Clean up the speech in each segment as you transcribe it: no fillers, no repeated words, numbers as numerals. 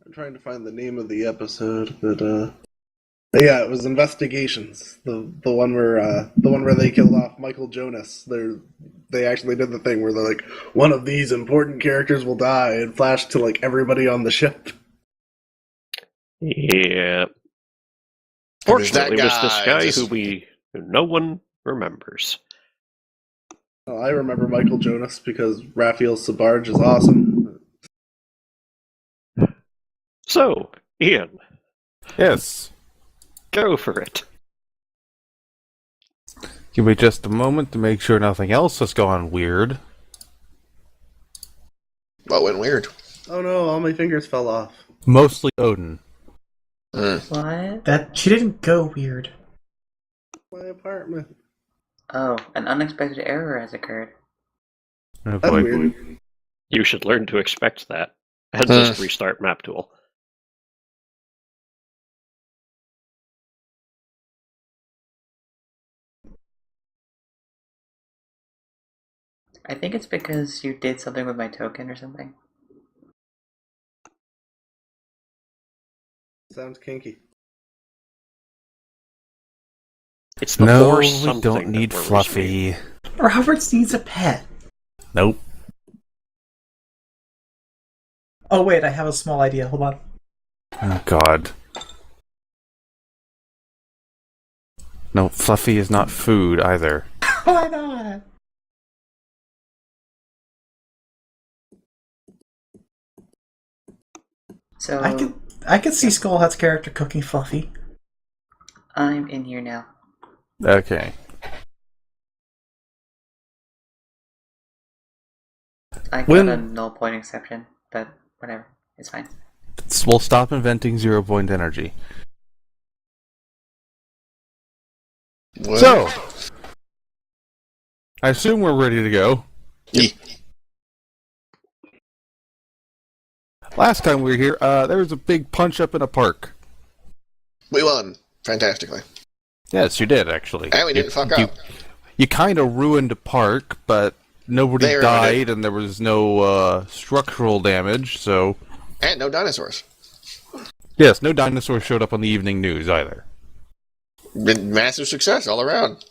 I'm trying to find the name of the episode, but yeah, it was Investigations. The one where they killed off Michael Jonas. They actually did the thing where they're like, one of these important characters will die, and flashed to like everybody on the ship. Yeah. Fortunately, it was this guy who no one remembers. Well, I remember Michael Jonas because Raphael Sabarge is awesome. So, Ian. Yes. Go for it. Give me just a moment to make sure nothing else has gone weird. What went weird? Oh no, all my fingers fell off. Mostly Odin. What? That she didn't go weird. My apartment. Oh, an unexpected error has occurred. Oh That's boy. weird. You should learn to expect that. And just restart MapTool. I think it's because you did something with my token or something. Sounds kinky. It's the No, more we something don't need that worries me. Fluffy. Roberts needs a pet. Nope. Oh wait, I have a small idea. Hold on. Oh god. No, Fluffy is not food either. Why not? So I could see Skullhat's character cooking Fluffy. I'm in here now. Okay. I When- got a null point exception, but whatever. It's fine. We'll stop inventing 0-point energy. What? So, I assume we're ready to go. Yep. Last time we were here, there was a big punch-up in a park. We won fantastically. Yes, you did, actually. And we didn't fuck up. You kind of ruined a park, but nobody They ruined died, and there was no structural damage, so... And no dinosaurs. Yes, no dinosaurs showed up on the evening news, either. Been massive success all around.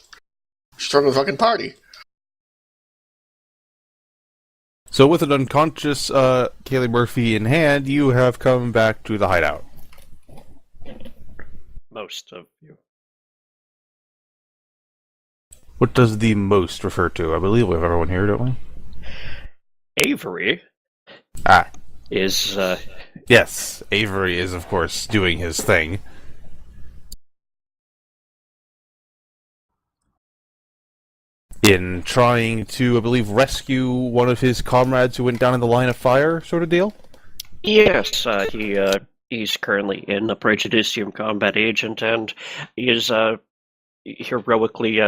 Struggle fucking party. So with an unconscious Kaylee Murphy in hand, you have come back to the hideout. Most of you. What does the most refer to? I believe we have everyone here, don't we? Avery is, Yes, Avery is, of course, doing his thing. In trying to, I believe, rescue one of his comrades who went down in the line of fire, sort of deal? yes, he's currently in a Praejudicium combat agent, and he is, heroically,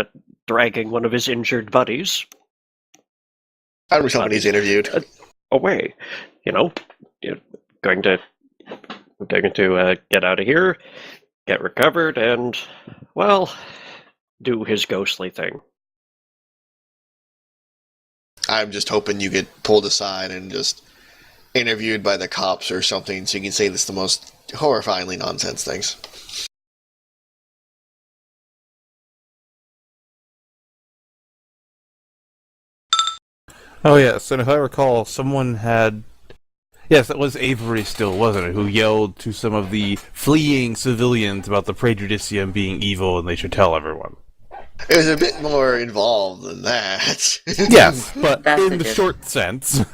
dragging one of his injured buddies I'm somebody's interviewed. away. You know, you're going to get out of here, get recovered, and, well, do his ghostly thing. I'm just hoping you get pulled aside and just interviewed by the cops or something so you can say this the most horrifyingly nonsense things. Oh yes, and if I recall, someone had... Yes, it was Avery still, wasn't it, who yelled to some of the fleeing civilians about the Praejudicium being evil and they should tell everyone. It was a bit more involved than that. Yes, but That's in the the gist. short sense.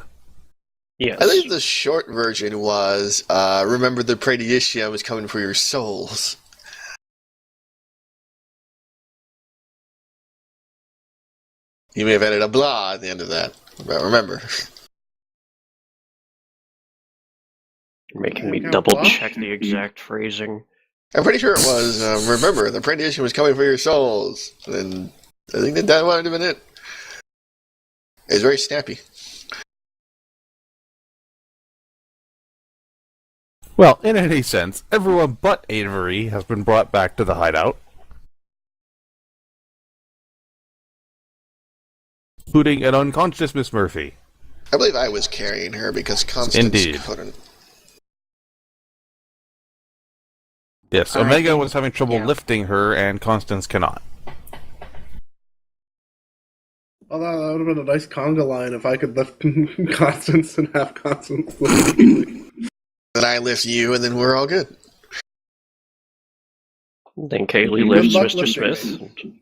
Yes. I think the short version was, remember the Praejudicium is coming for your souls. You may have added a blah at the end of that, but remember. You're making me Okay, double well. check the exact phrasing. I'm pretty sure it was, remember, the Praejudicium was coming for your souls. And I think that might have been it. It was very snappy. Well, in any sense, everyone but Avery has been brought back to the hideout. Including an unconscious Miss Murphy. I believe I was carrying her because Constance Indeed. couldn't. Yes, I Omega think- was having trouble yeah. lifting her, and Constance cannot. Well, that would have been a nice conga line if I could lift Constance and have Constance lift me. Then I lift you, and then we're all good. Then Kaylee Good lifts luck Mr. lifting. Smith.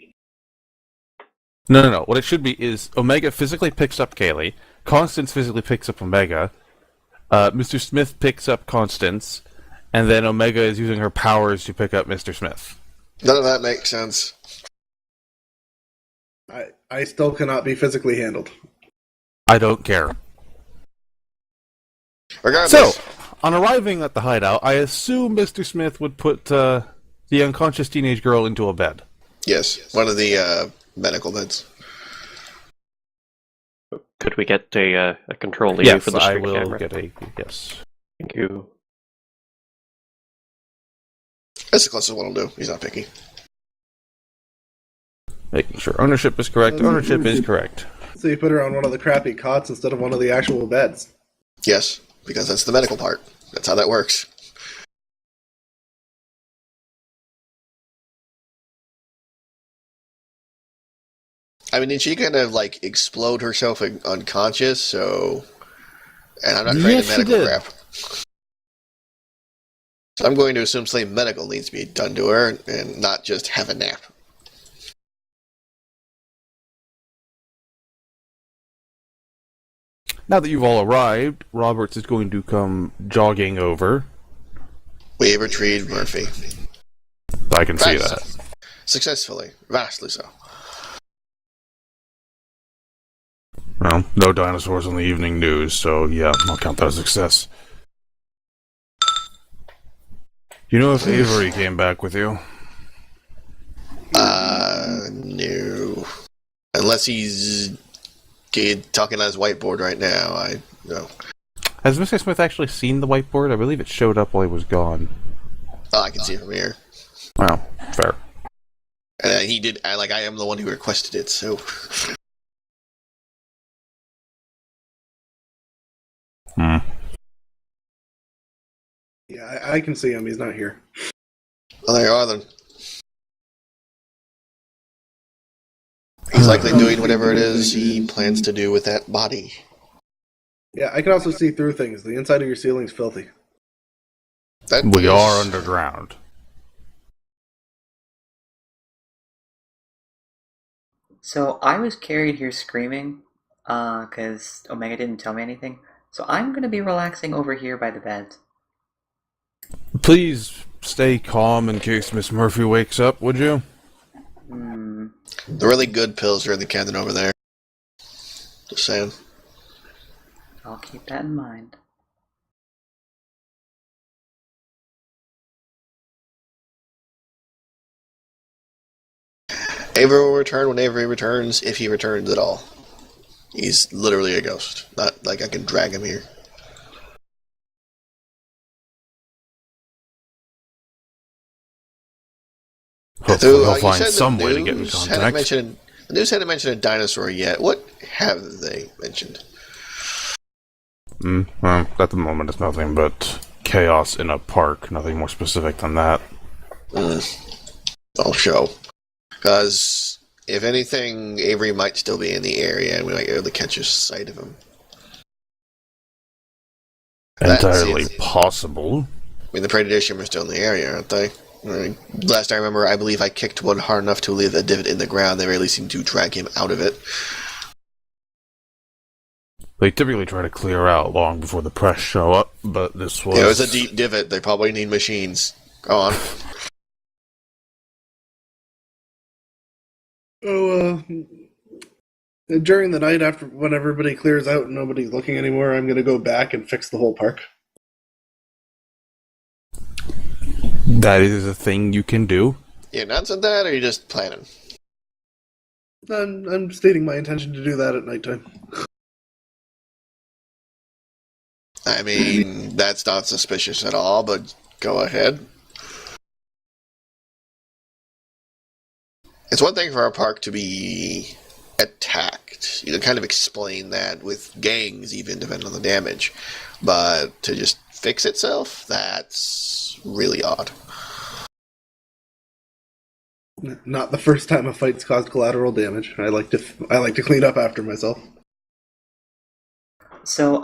No. What it should be is Omega physically picks up Kaylee, Constance physically picks up Omega, Mr. Smith picks up Constance, and then Omega is using her powers to pick up Mr. Smith. None of that makes sense. I still cannot be physically handled. I don't care. Regardless, So, on arriving at the hideout, I assume Mr. Smith would put the unconscious teenage girl into a bed. yes, one of the medical beds. Could we get a control lead Yes, for the I stream will camera? get a yes. Thank you. That's the closest one will do. He's not picky. Making sure ownership is correct. Ownership is correct. So you put her on one of the crappy cots instead of one of the actual beds. Yes, because that's the medical part. That's how that works. I mean, did she kind of like explode herself unconscious? So, and I'm not afraid Yes, of she medical did. crap. So I'm going to assume something medical needs to be done to her, and not just have a nap. Now that you've all arrived, Roberts is going to come jogging over. We have retrieved Murphy. I can see Right. that. Successfully. Vastly so. Well, no dinosaurs on the evening news, so yeah, I'll count that as a success. You know if Avery came back with you? No. Unless he's talking on his whiteboard right now, I no. Has Mr. Smith actually seen the whiteboard? I believe it showed up while he was gone. Oh, I can see it from here. Well, fair. And he did. I am the one who requested it, so. Yeah, I can see him. He's not here. Well, there you are then. He's likely doing whatever it is he plans to do with that body. Yeah, I can also see through things. The inside of your ceiling's filthy. That We is- are underground. So I was carried here screaming, because Omega didn't tell me anything. So I'm gonna be relaxing over here by the bed. Please stay calm in case Miss Murphy wakes up, would you? The really good pills are in the cabinet over there. Just saying. I'll keep that in mind. Avery will return when Avery returns, if he returns at all. He's literally a ghost. Not like I can drag him here. Hopefully So, he'll you find said the some way to get in news hadn't contact. mentioned- The news hadn't mentioned a dinosaur yet. What have they mentioned? Well, at the moment it's nothing but chaos in a park. Nothing more specific than that. I'll show. Because, if anything, Avery might still be in the area and we might be able to catch a sight of him. That Entirely seems- possible. I mean, the Praejudicium are still in the area, aren't they? Last I remember, I believe I kicked one hard enough to leave a divot in the ground. They really seemed to drag him out of it. They typically try to clear out long before the press show up, but this was... Yeah, it was a deep divot. They probably need machines. Go on. During the night after when everybody clears out and nobody's looking anymore, I'm going to go back and fix the whole park. That is a thing you can do. You announcing that, or are you just planning? I'm stating my intention to do that at nighttime. I mean, that's not suspicious at all, but go ahead. It's one thing for our park to be attacked. You can kind of explain that with gangs, even, depending on the damage. But to just fix itself, that's really odd. Not the first time a fight's caused collateral damage. I like to clean up after myself. So,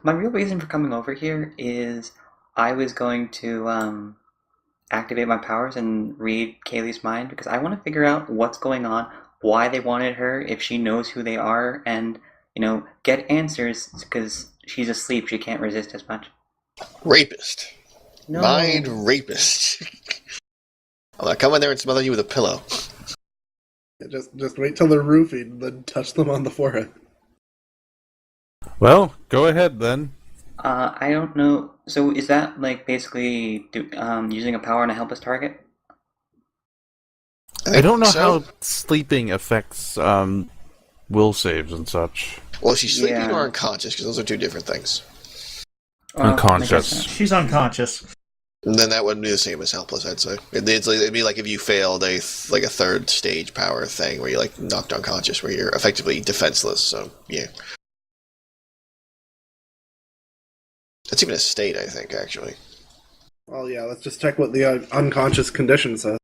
my real reason for coming over here is I was going to, activate my powers and read Kaylee's mind because I want to figure out what's going on, why they wanted her, if she knows who they are, and, get answers because she's asleep, she can't resist as much. Rapist. No. Mind rapist. I'm gonna come in there and smother you with a pillow. Just wait till they're roofied, then touch them on the forehead. Well, go ahead then. I don't know. So is that basically using a power on a helpless target? I don't know so. how sleeping affects will saves and such. Well, she's sleeping Yeah. or unconscious, because those are two different things. Well, Unconscious. I guess so. She's unconscious. And then that wouldn't be the same as helpless, I'd say. It'd be like if you failed a third stage power thing where you knocked unconscious, where you're effectively defenseless. So yeah, that's even a state, I think, actually. Well, yeah, let's just check what the unconscious condition says.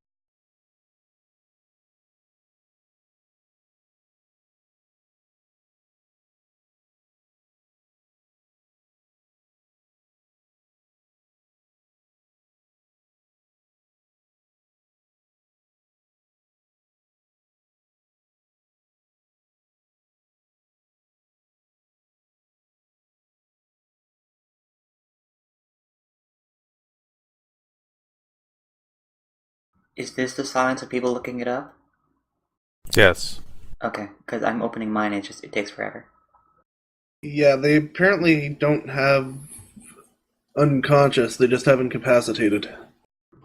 Is this the silence of people looking it up? Yes. Okay, because I'm opening mine. It takes forever. Yeah, they apparently don't have unconscious, they just have incapacitated.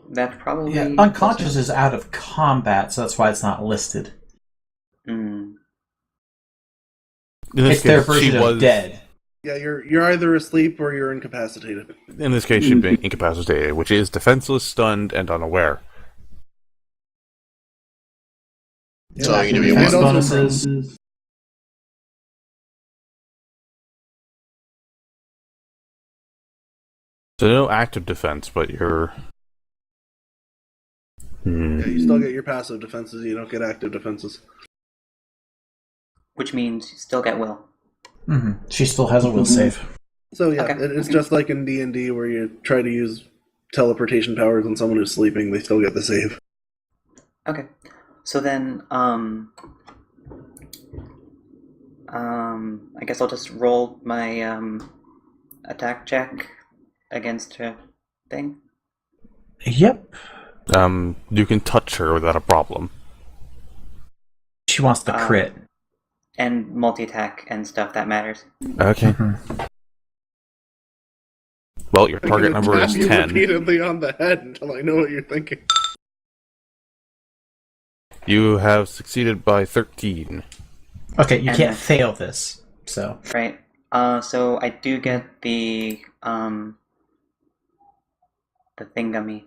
That's probably Yeah, unconscious is out of combat, so that's why it's not listed. Hmm. In this It's their case, she version of was dead. Yeah, you're either asleep or you're incapacitated. In this case, she'd be incapacitated, which is defenseless, stunned, and unaware. So you need to be Defense one. bonuses. So no active defense, but you're... Yeah, you still get your passive defenses, you don't get active defenses. Which means you still get will. Mm-hmm. She still has a will save. So yeah, Okay. it's just like in D&D where you try to use teleportation powers on someone who's sleeping, they still get the save. Okay. So then, I guess I'll just roll my attack check against her thing. Yep. You can touch her without a problem. She wants the crit. And multi-attack and stuff, that matters. Okay. Well, your target I'm number gonna is tap you 10. repeatedly on the head until I know what you're thinking. You have succeeded by 13. Okay, you And can't then- fail this, so... Right. So I do get the thingummy.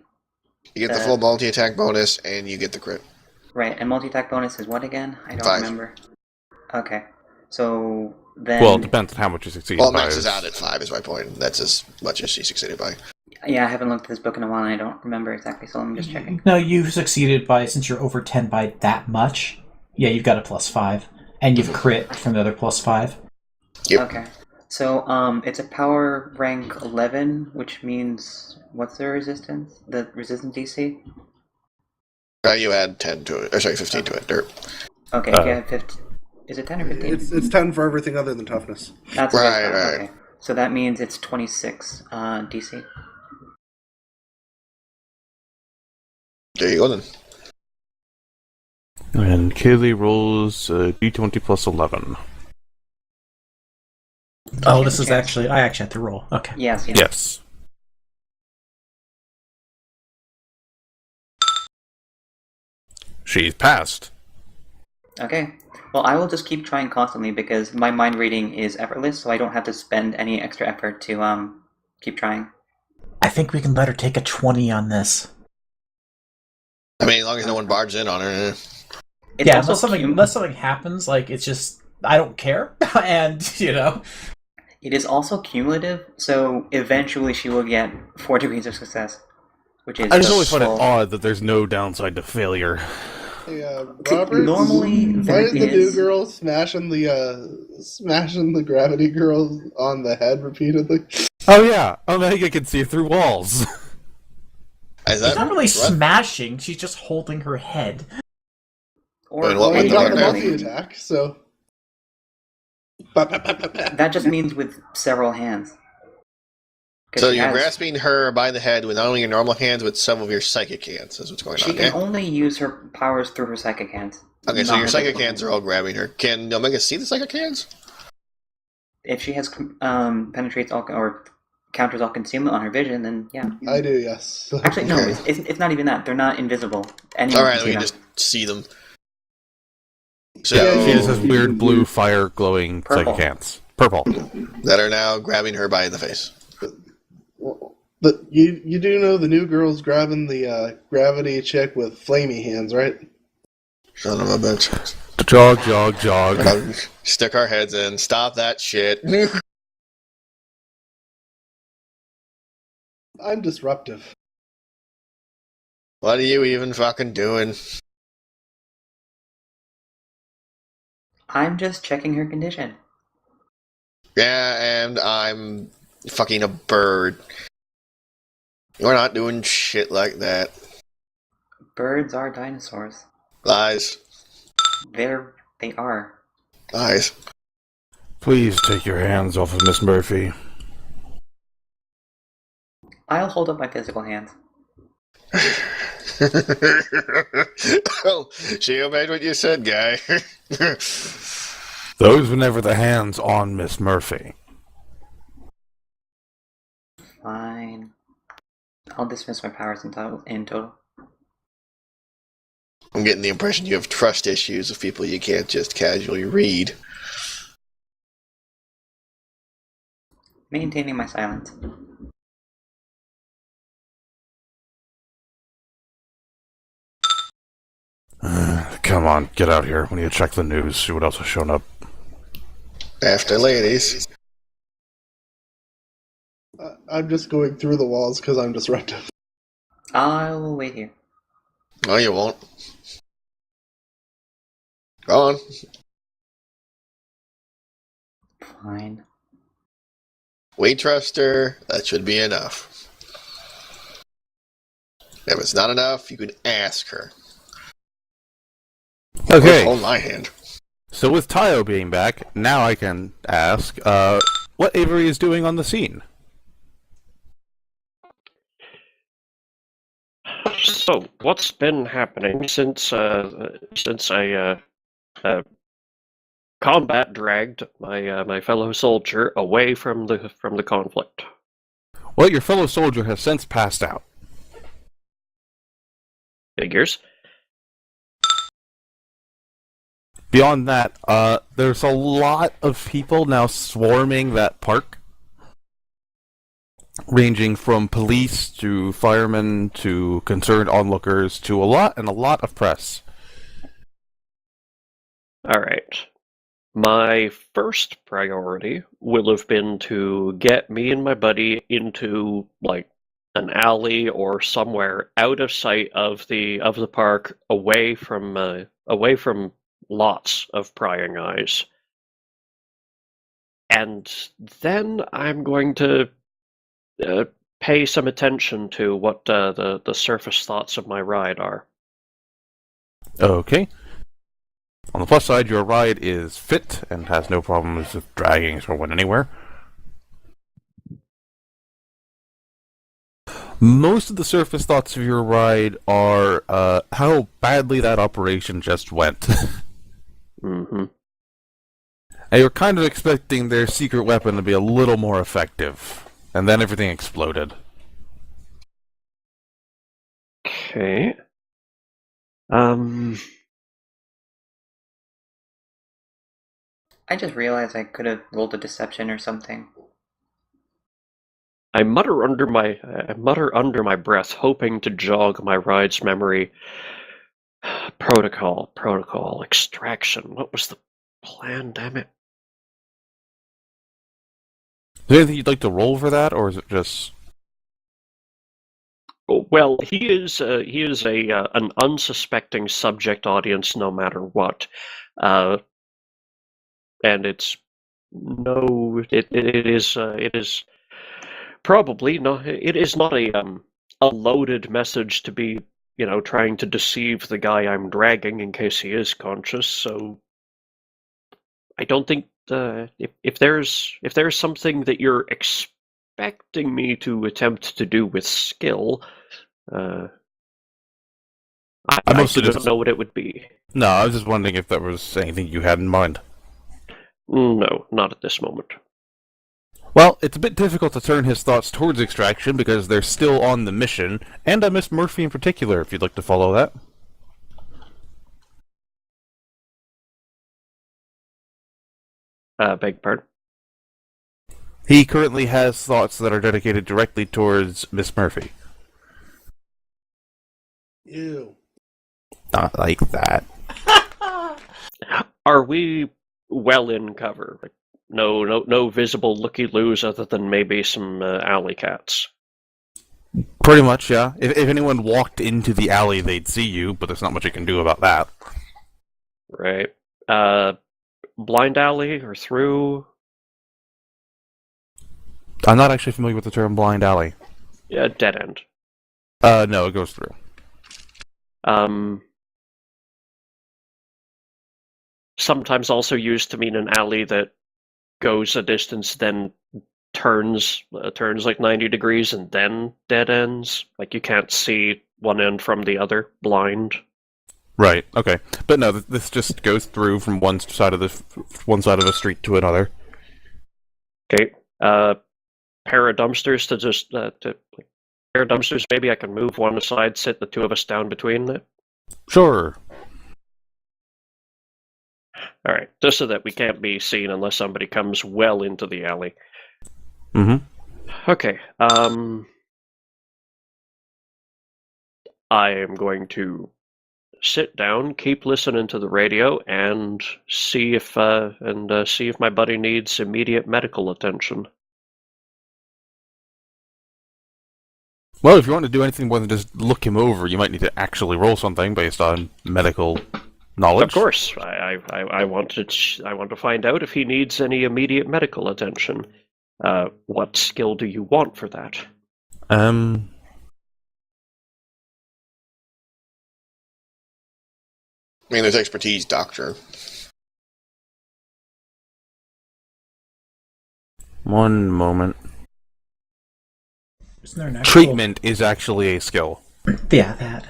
You get the full multi-attack bonus, and you get the crit. Right, and multi-attack bonus is what again? I don't 5. remember. Okay. So then... Well, it depends on how much you succeed Well, by. max is out at 5, is my point. That's as much as she succeeded by. Yeah, I haven't looked at this book in a while and I don't remember exactly, so I'm just checking. No, you succeeded by, since you're over 10 by that much, yeah, you've got a +5. And you've crit from the other +5. Yep. Okay. So, it's a power rank 11, which means... What's the resistance? The resistance DC? You add 10 to it. Or sorry, 15 to it. Dirt. Okay, if you have 15... Is it 10 or 15? It's 10 for everything other than toughness. That's what I Right, thought, right. Okay. So that means it's 26 DC. There you go then. And Kaylee rolls d20 plus 11. Oh, this is actually... I actually have to roll. Okay. Yes. Yes. She's passed. Okay. Well, I will just keep trying constantly because my mind reading is effortless, so I don't have to spend any extra effort to keep trying. I think we can let her take a 20 on this. I mean, as long as no one barges in on her. It's yeah, also unless something happens, it's just... I don't care. And, It is also cumulative, so eventually she will get 4 degrees of success. which is I just always find it full. odd that there's no downside to failure. Hey, See, Robert. normally Why there is the new is. girl smashing the gravity girl on the head repeatedly? Oh yeah, Omega can see through walls. Is She's not really what? smashing, she's just holding her head. Or I mean, what Well, you the got fuck the now? multi-attack, so... that just means with several hands. 'Cause So she you're has- grasping her by the head with not only your normal hands, but some of your psychic hands. That's what's going She on. can Yeah? only use her powers through her psychic hands. Okay, so not your her psychic physical hands are all grabbing her. Can Omega see the psychic hands? If she has penetrates all or counters all concealment on her vision, then yeah. I do, yes. Actually, no, Okay. it's not even that. They're not invisible. Anyone All right, can we see can them. just see them. So Yeah, she just has weird blue fire glowing Purple. psychic hands. Purple. that are now grabbing her by the face. But you do know the new girl's grabbing the gravity chick with flamey hands, right? Son of a bitch. Jog, jog, jog. Stick our heads in. Stop that shit. I'm disruptive. What are you even fucking doing? I'm just checking her condition. Yeah, and I'm fucking a bird. We're not doing shit like that. Birds are dinosaurs. Lies. They are. Lies. Please take your hands off of Miss Murphy. I'll hold up my physical hands. Oh, she obeyed what you said, guy. Those were never the hands on Miss Murphy. Fine. I'll dismiss my powers in total. I'm getting the impression you have trust issues with people you can't just casually read. Maintaining my silence. Come on, get out here. We need to check the news, see what else has shown up. After ladies. I'm just going through the walls because I'm disruptive. I'll wait here. No, you won't. Go on. Fine. We trust her. That should be enough. If it's not enough, you can ask her. Okay, Hold my hand. so with Tayo being back, now I can ask, what Avery is doing on the scene. So, what's been happening since I combat dragged my fellow soldier away from the conflict? Well, your fellow soldier has since passed out. Figures. Beyond that, there's a lot of people now swarming that park. Ranging from police to firemen to concerned onlookers to a lot of press. Alright. My first priority will have been to get me and my buddy into, like, an alley or somewhere out of sight of the park, away from lots of prying eyes. And then I'm going to pay some attention to what the surface thoughts of my ride are. Okay. On the plus side, your ride is fit and has no problems with dragging someone anywhere. Most of the surface thoughts of your ride are how badly that operation just went. Mm-hmm. And you're kind of expecting their secret weapon to be a little more effective. And then everything exploded. Okay. I just realized I could have rolled a deception or something. I mutter under my breath, hoping to jog my ride's memory. Protocol, extraction. What was the plan, damn it? Is there anything you'd like to roll for that, or is it just... Well, he is an unsuspecting subject audience, no matter what, and it is probably no, it is not a loaded message to be trying to deceive the guy I'm dragging in case he is conscious. So I don't think if there's something that you're expecting me to attempt to do with skill. I mostly don't just know what it would be. No, I was just wondering if there was anything you had in mind. No, not at this moment. Well, it's a bit difficult to turn his thoughts towards extraction because they're still on the mission, and Miss Murphy in particular, if you'd like to follow that. Beg pardon? He currently has thoughts that are dedicated directly towards Miss Murphy. Ew. Not like that. Are we well in cover? Like, no visible looky-loos other than maybe some alley cats. Pretty much, yeah. If anyone walked into the alley, they'd see you, but there's not much you can do about that. Right. Blind alley or through? I'm not actually familiar with the term blind alley. Yeah, dead end. No, it goes through. Sometimes also used to mean an alley that goes a distance, then turns like 90 degrees, and then dead ends. Like you can't see one end from the other, blind. Right. Okay. But no, this just goes through from one side of a street to another. Okay. Pair of dumpsters to just pair of dumpsters. Maybe I can move one aside, sit the two of us down between it. Sure. All right, just so that we can't be seen unless somebody comes well into the alley. Mm-hmm. Okay. I am going to sit down, keep listening to the radio, and see if my buddy needs immediate medical attention. Well, if you want to do anything more than just look him over, you might need to actually roll something based on medical knowledge. Of course, I want to find out if he needs any immediate medical attention. What skill do you want for that? I mean, there's expertise, doctor. One moment. Isn't there an actual... Treatment is actually a skill. Yeah, that.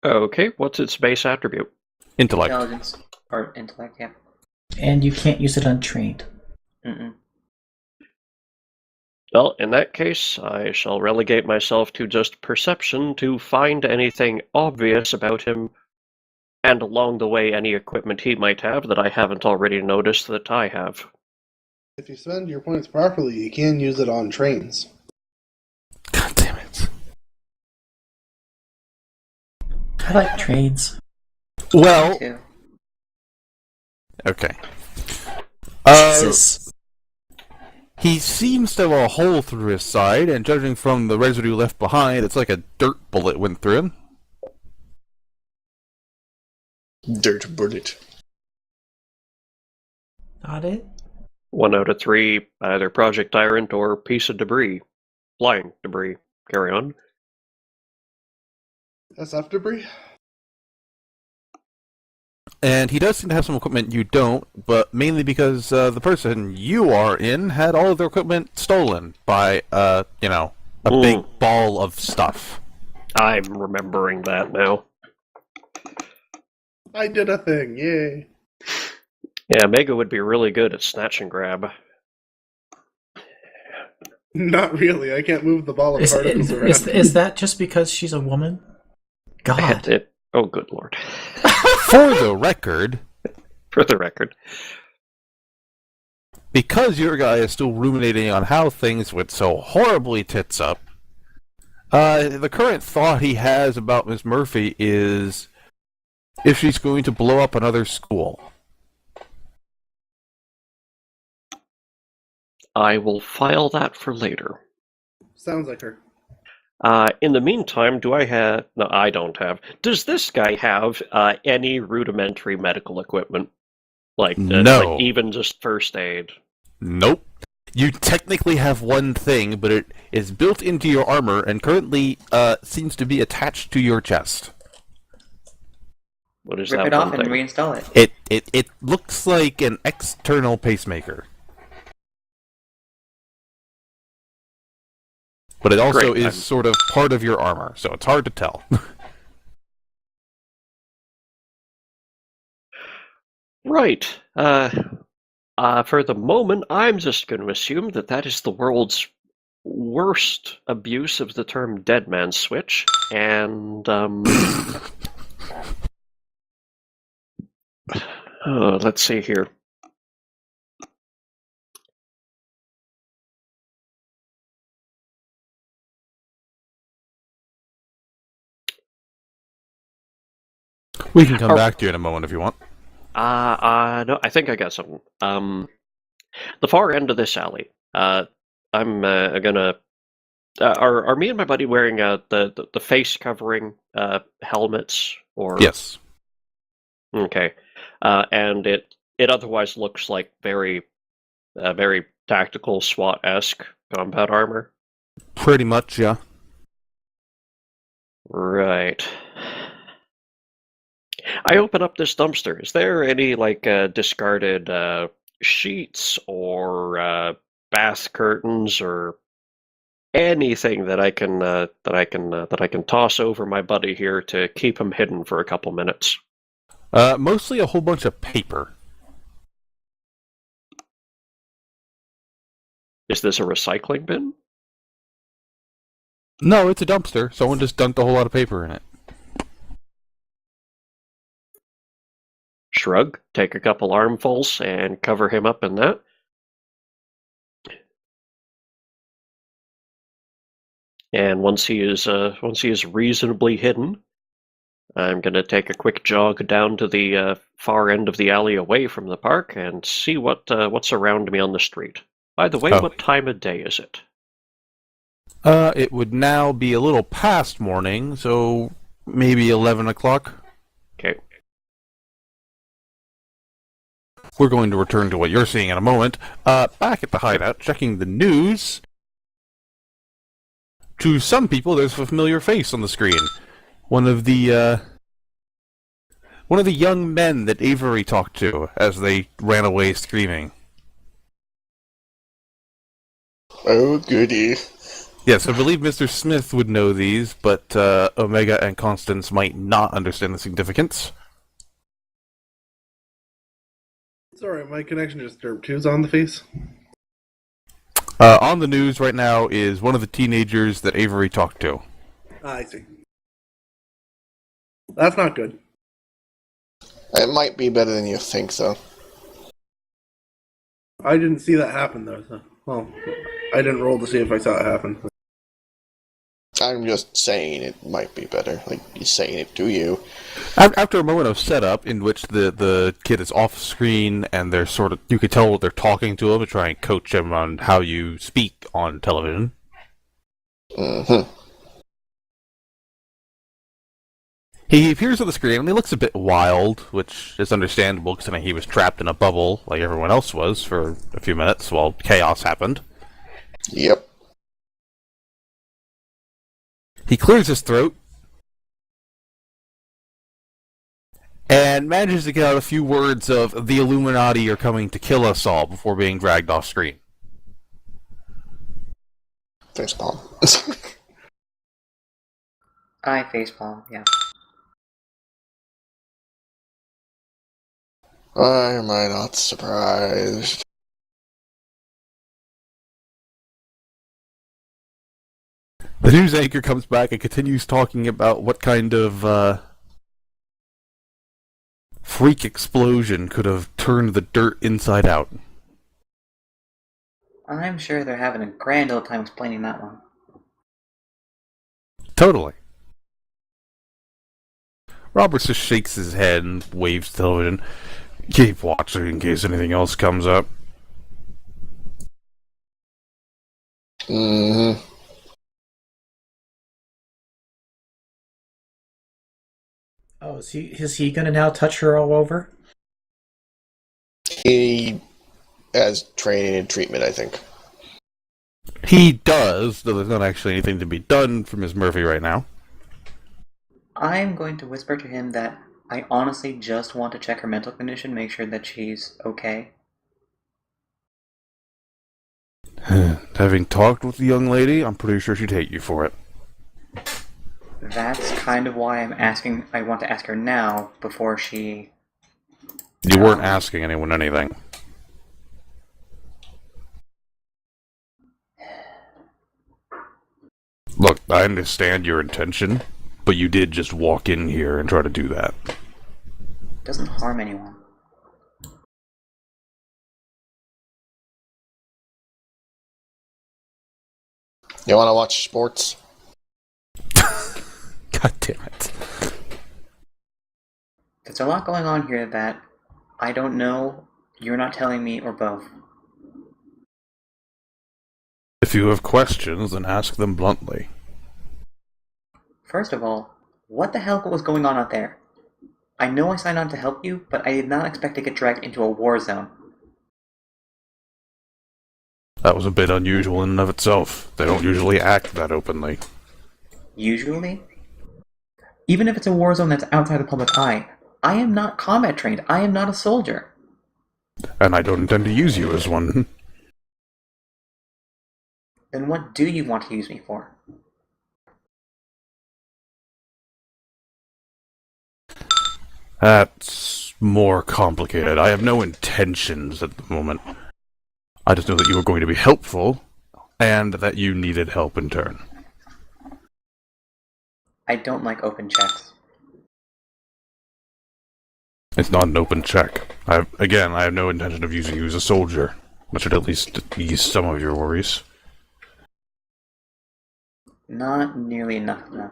Okay, what's its base attribute? Intellect. Intelligence. Or intellect, yeah. And you can't use it untrained. Mm-mm. Well, in that case, I shall relegate myself to just perception to find anything obvious about him, and along the way any equipment he might have that I haven't already noticed that I have. If you spend your points properly, you can use it on trains. God damn it. I like trains. Well, Too. okay. Jesus. He seems to have a hole through his side, and judging from the residue left behind, it's like a dirt bullet went through him. Dirt bullet. Not it? 1 out of 3, either Project Tyrant or piece of debris. Flying debris. Carry on. SF debris? And he does seem to have some equipment you don't, but mainly because the person you are in had all of their equipment stolen by, a big ball of stuff. I'm remembering that now. I did a thing, yay. Yeah, Mega would be really good at snatch and grab. Not really, I can't move the ball of particles around. Is that just because she's a woman? God. Oh, good lord. For the record, For the record. because your guy is still ruminating on how things went so horribly tits up, the current thought he has about Miss Murphy is if she's going to blow up another school. I will file that for later. Sounds like her. In the meantime, do I have... No, I don't have. Does this guy have any rudimentary medical equipment? Like No. even just first aid? Nope. You technically have one thing, but it is built into your armor and currently seems to be attached to your chest. What is Rip that it off one and thing? reinstall it. It looks like an external pacemaker. But it also Great, is sort of part of your armor, so it's hard to tell. Right. For the moment, I'm just going to assume that is the world's worst abuse of the term dead man switch, and, let's see here. We can come back to you in a moment if you want. No, I think I got something. The far end of this alley. I'm gonna. Are me and my buddy wearing the face covering helmets or? Yes. Okay. And it otherwise looks like very tactical SWAT-esque combat armor. Pretty much, yeah. Right. I open up this dumpster. Is there any discarded sheets or bath curtains or anything that I can toss over my buddy here to keep him hidden for a couple minutes? Mostly a whole bunch of paper. Is this a recycling bin? No, it's a dumpster. Someone just dumped a whole lot of paper in it. Shrug, take a couple armfuls and cover him up in that. And once he is reasonably hidden, I'm going to take a quick jog down to the far end of the alley away from the park and see what's around me on the street. By the way, What time of day is it? It would now be a little past morning, so maybe 11 o'clock. Okay. We're going to return to what you're seeing in a moment. Back at the hideout, checking the news. To some people, there's a familiar face on the screen. One of the young men that Avery talked to as they ran away screaming. Oh, goody. Yes, I believe Mr. Smith would know these, but Omega and Constance might not understand the significance. It's alright, my connection just derped. Who's on the face? On the news right now is one of the teenagers that Avery talked to. I see. That's not good. It might be better than you think, though. I didn't see that happen, though. So, well, I didn't roll to see if I saw it happen. I'm just saying it might be better. Like, he's saying it to you. After a moment of setup in which the kid is off screen and they're sort of, you could tell they're talking to him to try and coach him on how you speak on television. Mm-hmm. He appears on the screen and he looks a bit wild, which is understandable because he was trapped in a bubble like everyone else was for a few minutes while chaos happened. Yep. He clears his throat and manages to get out a few words of "the Illuminati are coming to kill us all" before being dragged off screen. Facepalm. I facepalm, yeah. Why am I not surprised? The news anchor comes back and continues talking about what kind of freak explosion could have turned the dirt inside out. I'm sure they're having a grand old time explaining that one. Totally. Roberts just shakes his head and waves to television. Keep watching in case anything else comes up. Mm-hmm. Oh, is he gonna now touch her all over? He has training and treatment, I think. He does, though there's not actually anything to be done for Ms. Murphy right now. I'm going to whisper to him that I honestly just want to check her mental condition, make sure that she's okay. Having talked with the young lady, I'm pretty sure she'd hate you for it. That's kind of why I want to ask her now, before she... You weren't asking anyone anything. Look, I understand your intention, but you did just walk in here and try to do that. Doesn't harm anyone. You want to watch sports? God damn it. There's a lot going on here that I don't know, you're not telling me, or both. If you have questions, then ask them bluntly. First of all, what the hell was going on out there? I know I signed on to help you, but I did not expect to get dragged into a war zone. That was a bit unusual in and of itself. They don't usually act that openly. Usually? Even if it's a war zone that's outside the public eye, I am not combat trained. I am not a soldier. And I don't intend to use you as one. Then what do you want to use me for? That's more complicated. I have no intentions at the moment. I just know that you were going to be helpful, and that you needed help in turn. I don't like open checks. It's not an open check. I have no intention of using you as a soldier. That should at least ease some of your worries. Not nearly enough, no.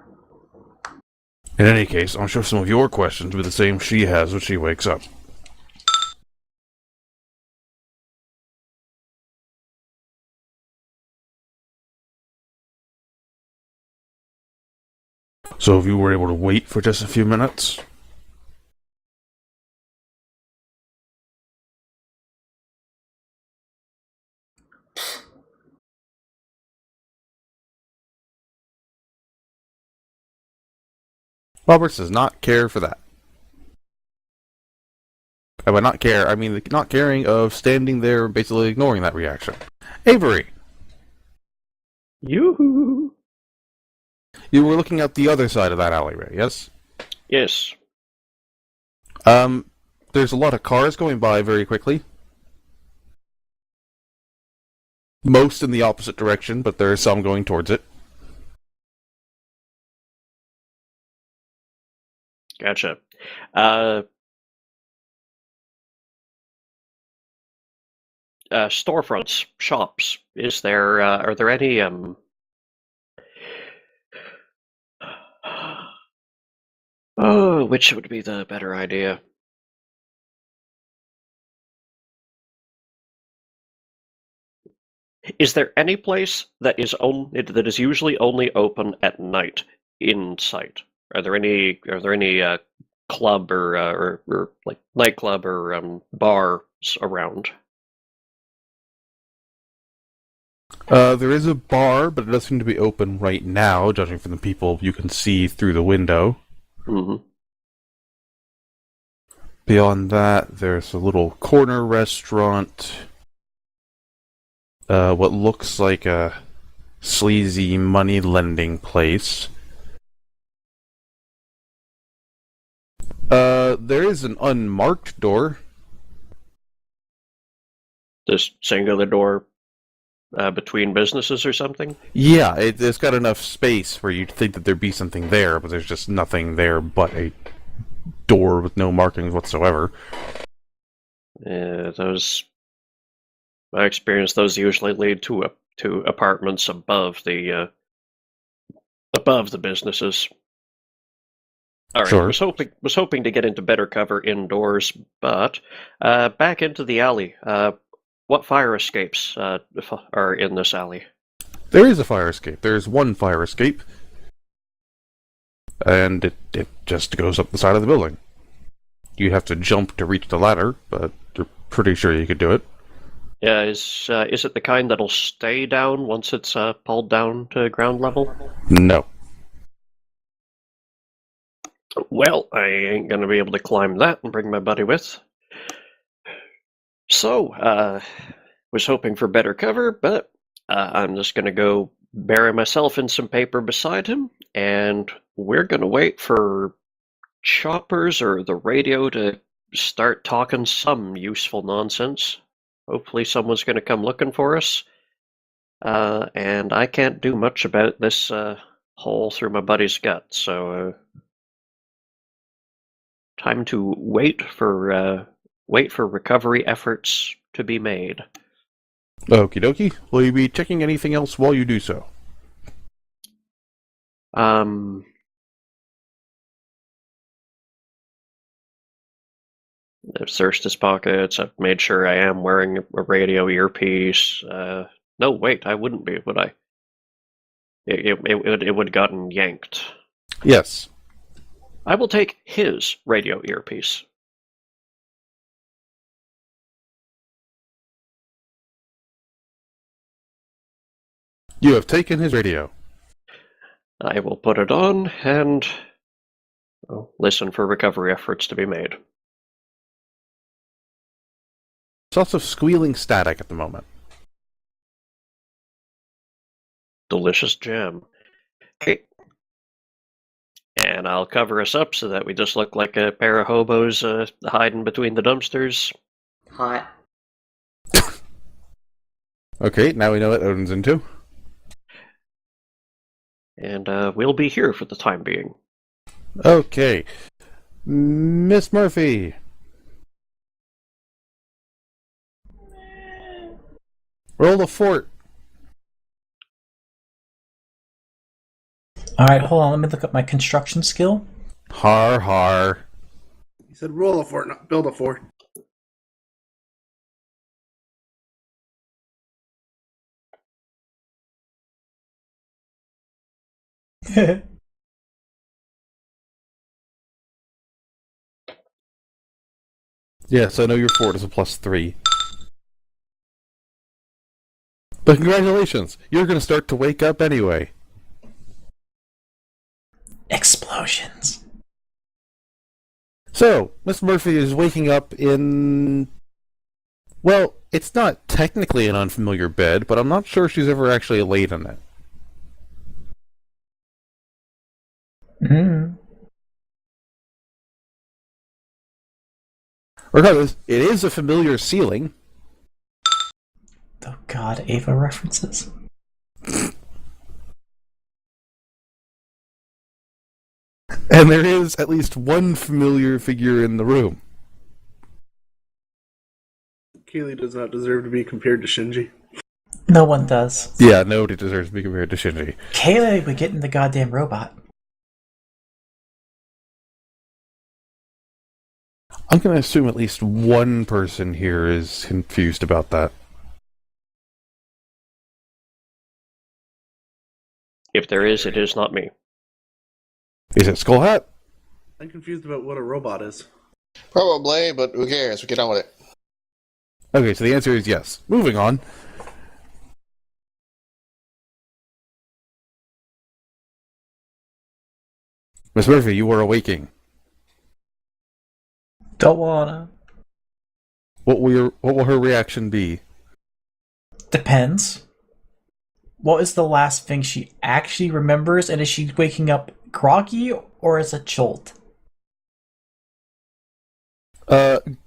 In any case, I'm sure some of your questions will be the same she has when she wakes up. So if you were able to wait for just a few minutes... Roberts does not care for that. And by not care, I mean the not caring of standing there basically ignoring that reaction. Avery! Yoo-hoo! You were looking out the other side of that alleyway, yes? Yes. There's a lot of cars going by very quickly. Most in the opposite direction, but there are some going towards it. Gotcha. Storefronts, shops. Is there? Are there any? Oh, which would be the better idea? Is there any place that is usually only open at night in sight? Are there any club or like nightclub or bars around? There is a bar, but it does seem to be open right now, judging from the people you can see through the window. Mm-hmm. Beyond that, there's a little corner restaurant. What looks like a sleazy money lending place. There is an unmarked door. This singular door between businesses or something? Yeah, it's got enough space where you'd think that there'd be something there, but there's just nothing there but a door with no markings whatsoever. Yeah, my experience, those usually lead to apartments above the businesses. All right, Sure. was hoping to get into better cover indoors, but back into the alley. What fire escapes are in this alley? There is a fire escape. There is one fire escape. and it just goes up the side of the building. You have to jump to reach the ladder, but you're pretty sure you could do it. Yeah, is it the kind that'll stay down once it's pulled down to ground level? No. Well, I ain't gonna be able to climb that and bring my buddy with. So, was hoping for better cover, but I'm just gonna go bury myself in some paper beside him, and we're gonna wait for choppers or the radio to start talking some useful nonsense. Hopefully someone's gonna come looking for us. And I can't do much about this hole through my buddy's gut, so time to wait for recovery efforts to be made. Okie dokie. Will you be checking anything else while you do so? I've searched his pockets. I've made sure I am wearing a radio earpiece. No, wait, I wouldn't be, would I? It would have gotten yanked. Yes. I will take his radio earpiece. You have taken his radio. I will put it on and listen for recovery efforts to be made. There's lots of squealing static at the moment. Delicious jam. Okay. And I'll cover us up so that we just look like a pair of hobos hiding between the dumpsters. Hot. Okay, now we know what Odin's into. And we'll be here for the time being. Okay. Miss Murphy. Roll a fort. Alright, hold on, let me look up my construction skill. Har har. He said roll a fort, not build a fort. Yes, I know your fort is a +3. But congratulations, you're going to start to wake up anyway. Explosions. So, Miss Murphy is waking up in... Well, it's not technically an unfamiliar bed, but I'm not sure she's ever actually laid in it. Regardless, it is a familiar ceiling. Oh god, Ava references. And there is at least one familiar figure in the room. Kaylee does not deserve to be compared to Shinji. No one does. Yeah, nobody deserves to be compared to Shinji. Kayla would get in the goddamn robot. I'm going to assume at least one person here is confused about that. If there is, it is not me. Is it Skull Hat? I'm confused about what a robot is. Probably, but who cares? We get on with it. Okay, so the answer is yes. Moving on. Miss Murphy, you are awaking. Don't wanna. What will her reaction be? Depends. What is the last thing she actually remembers, and is she waking up groggy or as a jolt?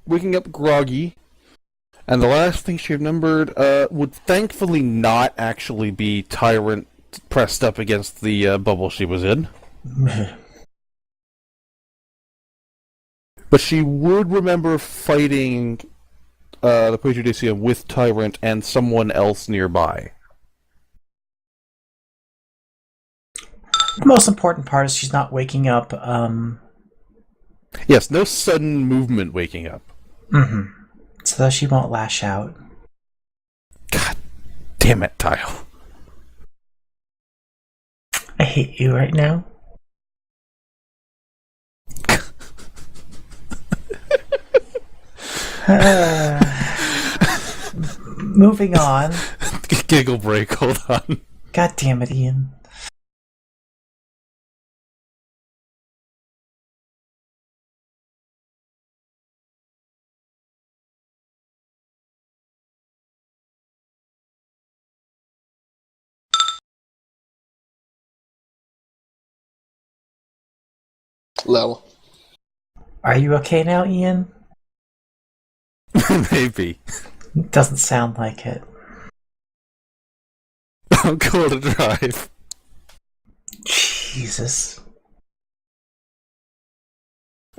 Waking up groggy, and the last thing she remembered would thankfully not actually be Tyrant pressed up against the bubble she was in. But she would remember fighting the Praejudicium with Tyrant and someone else nearby. The most important part is she's not waking up, Yes, no sudden movement waking up. so that she won't lash out. God damn it, Tile. I hate you right now. Moving on. Giggle break, hold on. God damn it, Ian. Lol. Are you okay now, Ian? Maybe. Doesn't sound like it. I'm cool to drive. Jesus.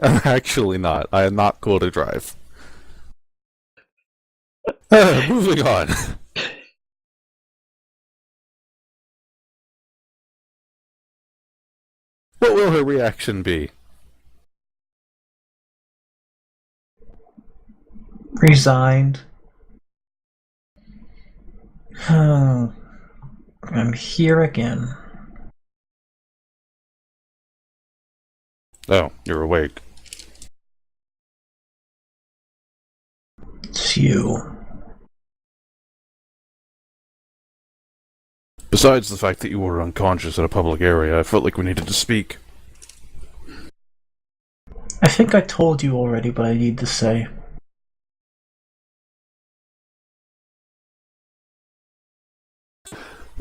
I'm actually not. I am not cool to drive. Moving on. What will her reaction be? Resigned. I'm here again. Oh, you're awake. It's you. Besides the fact that you were unconscious in a public area, I felt like we needed to speak. I think I told you already, but I need to say.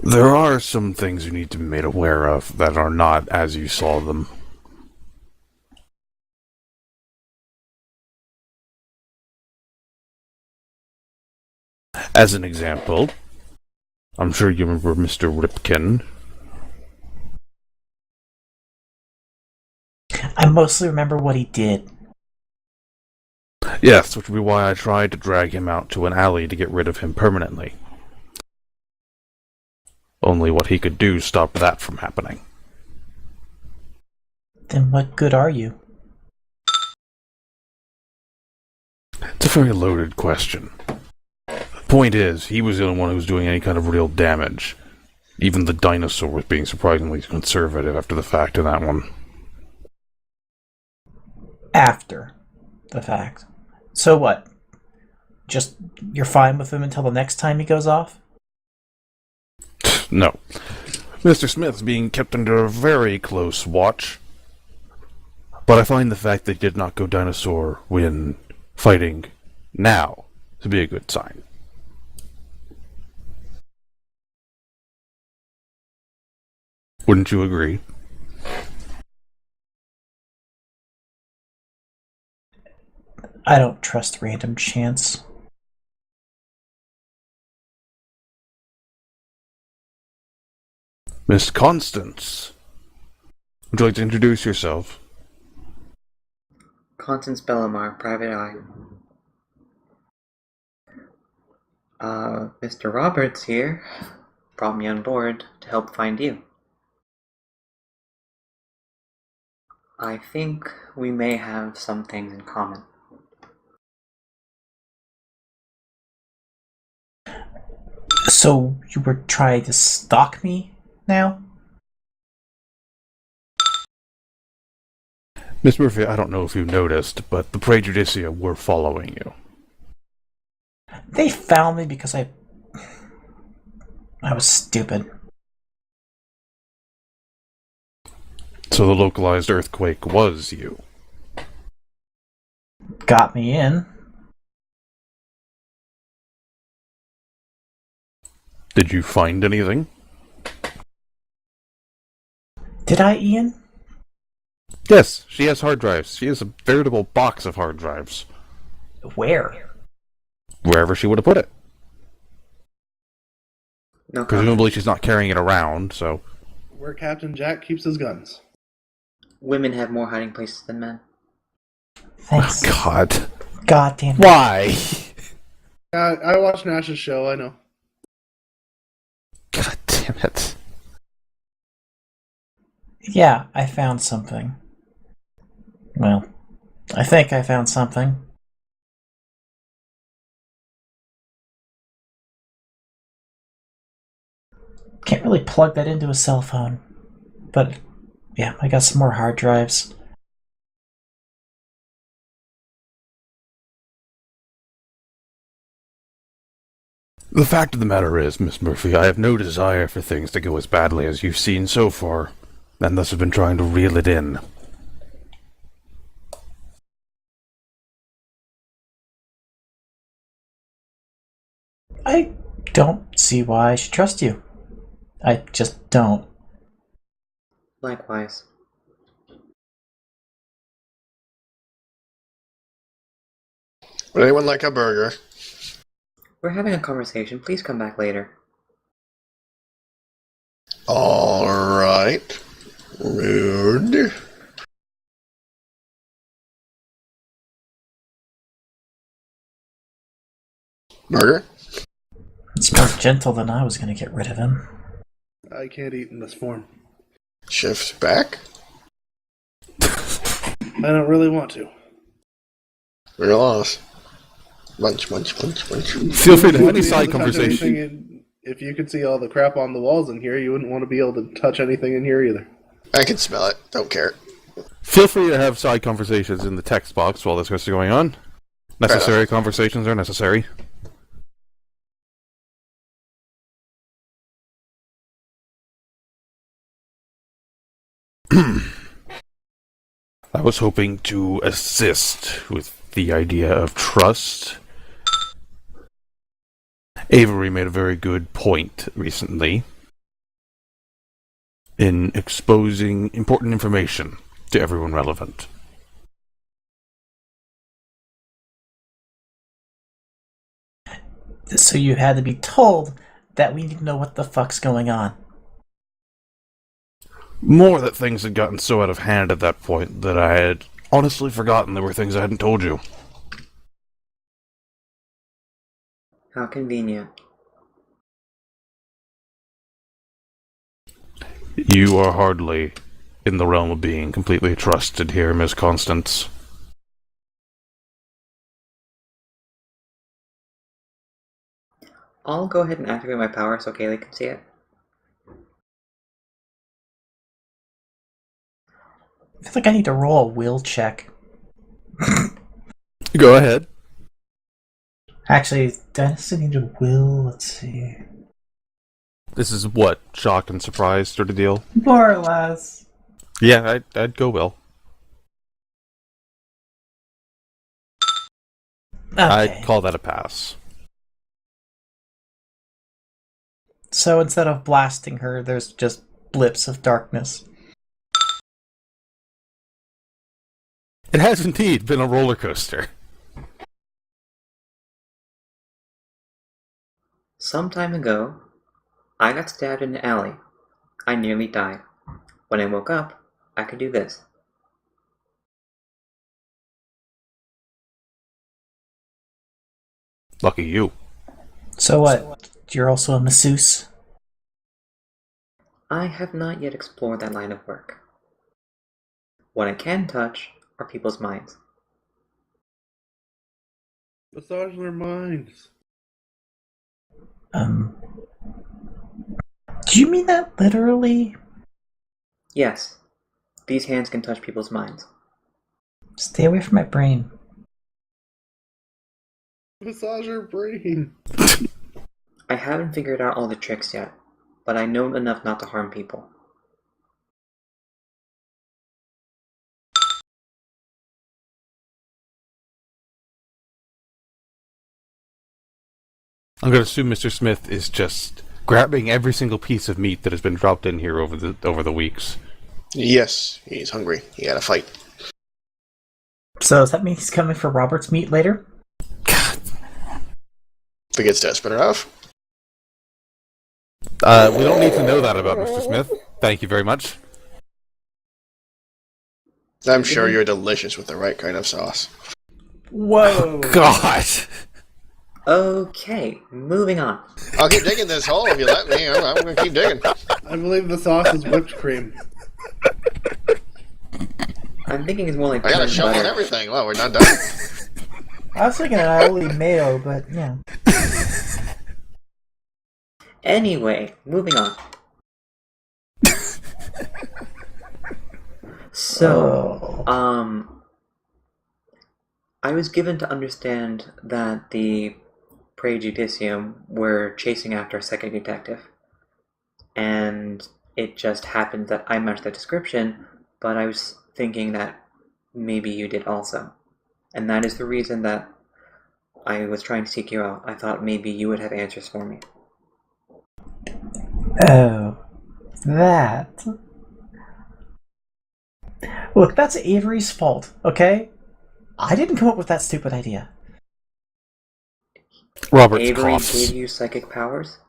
There are some things you need to be made aware of that are not as you saw them. As an example, I'm sure you remember Mr. Ripkin. I mostly remember what he did. Yes, which would be why I tried to drag him out to an alley to get rid of him permanently. Only what he could do stopped that from happening. Then what good are you? It's a very loaded question. Point is, he was the only one who was doing any kind of real damage. Even the dinosaur was being surprisingly conservative after the fact in that one. After the fact. So what? Just, you're fine with him until the next time he goes off? No. Mr. Smith's being kept under a very close watch. But I find the fact that he did not go dinosaur when fighting now to be a good sign. Wouldn't you agree? I don't trust random chance. Miss Constance, would you like to introduce yourself? Constance Bellamar, Private Eye. Mr. Roberts here brought me on board to help find you. I think we may have some things in common. So you were trying to stalk me now? Miss Murphy, I don't know if you noticed, but the Praejudicium were following you. They found me because I was stupid. So the localized earthquake was you. Got me in. Did you find anything? Did I, Ian? Yes, she has hard drives. She has a veritable box of hard drives. Where? Wherever she would have put it. No comment. Presumably she's not carrying it around, so... Where Captain Jack keeps his guns. Women have more hiding places than men. Thanks. Oh, God. God damn it. Why? I watched Nash's show, I know. God damn it. Yeah, I found something. Well, I think I found something. Can't really plug that into a cell phone. But, yeah, I got some more hard drives. The fact of the matter is, Miss Murphy, I have no desire for things to go as badly as you've seen so far, and thus have been trying to reel it in. I don't see why I should trust you. I just don't. Likewise. Would anyone like a burger? We're having a conversation. Please come back later. Alright. Rude. Burger? It's more gentle than I was going to get rid of him. I can't eat in this form. Shift back? I don't really want to. Real loss. Munch, munch, munch, munch. Feel free to have any Wouldn't be able side to touch conversation. anything if you could see all the crap on the walls in here, you wouldn't want to be able to touch anything in here either. I can smell it. Don't care. Feel free to have side conversations in the text box while this is going on. Necessary conversations are necessary. I was hoping to assist with the idea of trust. Avery made a very good point recently in exposing important information to everyone relevant. So you had to be told that we need to know what the fuck's going on. More that things had gotten so out of hand at that point that I had honestly forgotten there were things I hadn't told you. How convenient. You are hardly in the realm of being completely trusted here, Miss Constance. I'll go ahead and activate my power so Kaylee can see it. I feel like I need to roll a will check. Go ahead. Actually, do I still need a will? Let's see. This is what? Shocked and surprised sort of deal? More or less. Yeah, I'd go well. Okay. I'd call that a pass. So instead of blasting her, there's just blips of darkness. It has indeed been a roller coaster. Some time ago, I got stabbed in an alley. I nearly died. When I woke up, I could do this. Lucky you. So what? You're also a masseuse? I have not yet explored that line of work. What I can touch are people's minds. Massage their minds. Do you mean that literally? Yes, these hands can touch people's minds. Stay away from my brain. Massage your brain. I haven't figured out all the tricks yet, but I know enough not to harm people. I'm going to assume Mr. Smith is just grabbing every single piece of meat that has been dropped in here over the weeks. Yes, he's hungry. He had a fight. So does that mean he's coming for Robert's meat later? If he gets desperate enough. We don't need to know that about Mr. Smith. Thank you very much. I'm sure you're delicious with the right kind of sauce. Whoa! God! Okay, moving on. I'll keep digging this hole if you let me. I'm going to keep digging. I believe the sauce is whipped cream. I'm thinking it's more like I got a peanut shovel and butter. everything. Well, we're not done. I was thinking aioli mayo, but yeah. Anyway, moving on. So, I was given to understand that the Praejudicium were chasing after a psychic detective. And it just happened that I matched the description, but I was thinking that maybe you did also. And that is the reason that I was trying to seek you out. I thought maybe you would have answers for me. Oh, that. Look, that's Avery's fault, okay? I didn't come up with that stupid idea. Roberts Avery coughs. gave you psychic powers?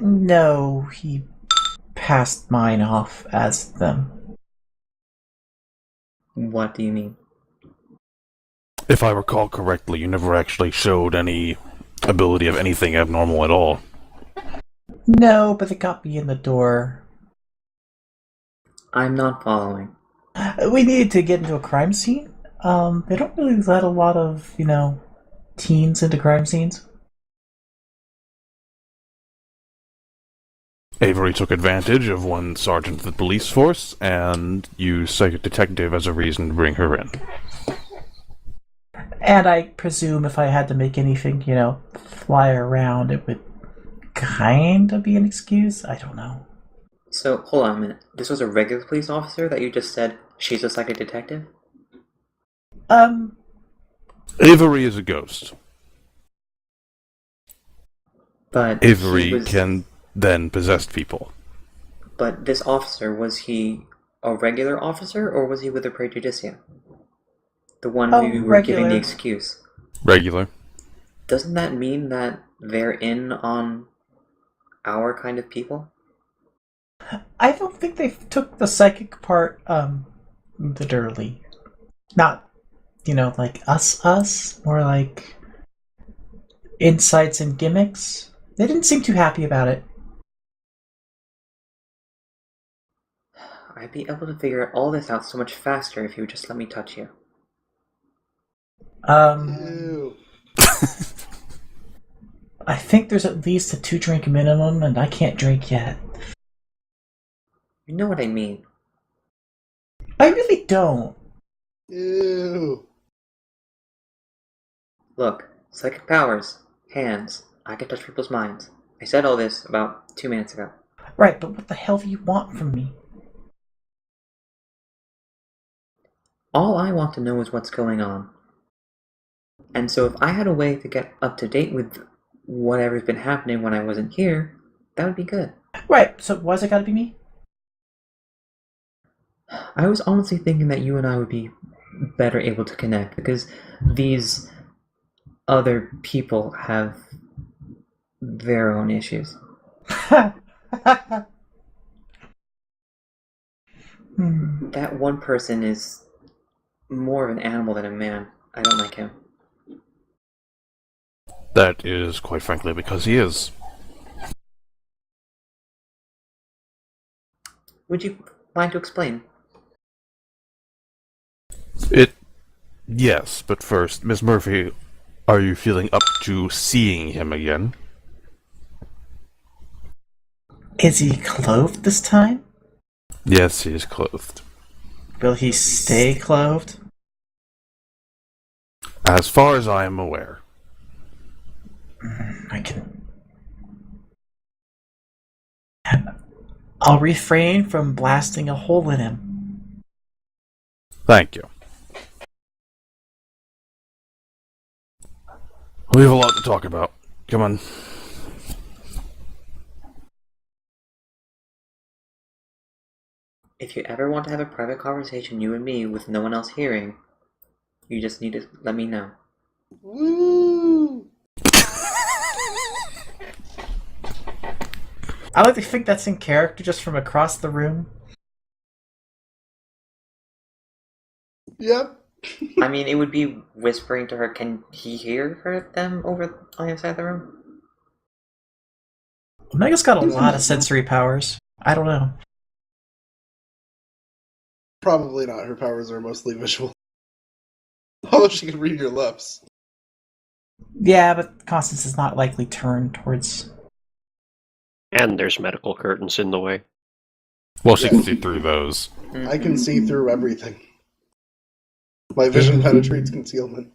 No, he passed mine off as them. What do you mean? If I recall correctly, you never actually showed any ability of anything abnormal at all. No, but they got me in the door. I'm not following. We needed to get into a crime scene. They don't really let a lot of, teens into crime scenes. Avery took advantage of one sergeant of the police force and used psychic detective as a reason to bring her in. And I presume if I had to make anything, fly around, it would kind of be an excuse? I don't know. So, hold on a minute. This was a regular police officer that you just said she's a psychic detective? Avery is a ghost. But Avery can then possess people. But this officer, was he a regular officer, or was he with the Praejudicium? The one who you were giving the excuse. Regular. Doesn't that mean that they're in on our kind of people? I don't think they took the psychic part, literally. Not, like us, more like insights and gimmicks. They didn't seem too happy about it. I'd be able to figure all this out so much faster if you would just let me touch you. Ew. I think there's at least a 2-drink minimum, and I can't drink yet. You know what I mean. I really don't. Ew. Look, psychic powers, hands, I can touch people's minds. I said all this about 2 minutes ago. Right, but what the hell do you want from me? All I want to know is what's going on. And so if I had a way to get up to date with whatever's been happening when I wasn't here, that would be good. Right, so why's it gotta be me? I was honestly thinking that you and I would be better able to connect, because these other people have their own issues. That one person is more of an animal than a man. I don't like him. That is, quite frankly, because he is. Would you mind to explain? Yes, but first, Miss Murphy, are you feeling up to seeing him again? Is he clothed this time? Yes, he is clothed. Will he stay clothed? As far as I am aware. I'll refrain from blasting a hole in him. Thank you. We have a lot to talk about. Come on. If you ever want to have a private conversation, you and me, with no one else hearing, you just need to let me know. Woo! I like to think that's in character just from across the room. Yep. I mean, it would be whispering to her. Can he hear them over on the other side of the room? Omega's got a lot of sensory powers. I don't know. Probably not. Her powers are mostly visual. Although she can read your lips. Yeah, but Constance is not likely turned towards... And there's medical curtains in the way. Well, she can see through those. I can see through everything. My vision penetrates concealment.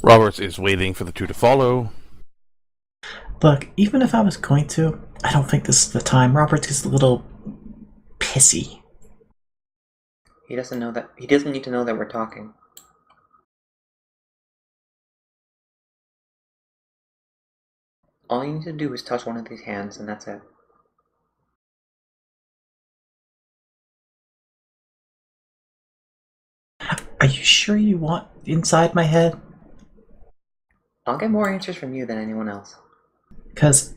Roberts is waiting for the two to follow. Look, even if I was going to, I don't think this is the time. Robert is a little pissy. He doesn't know that. He doesn't need to know that we're talking. All you need to do is touch one of these hands, and that's it. Are you sure you want inside my head? I'll get more answers from you than anyone else. Because...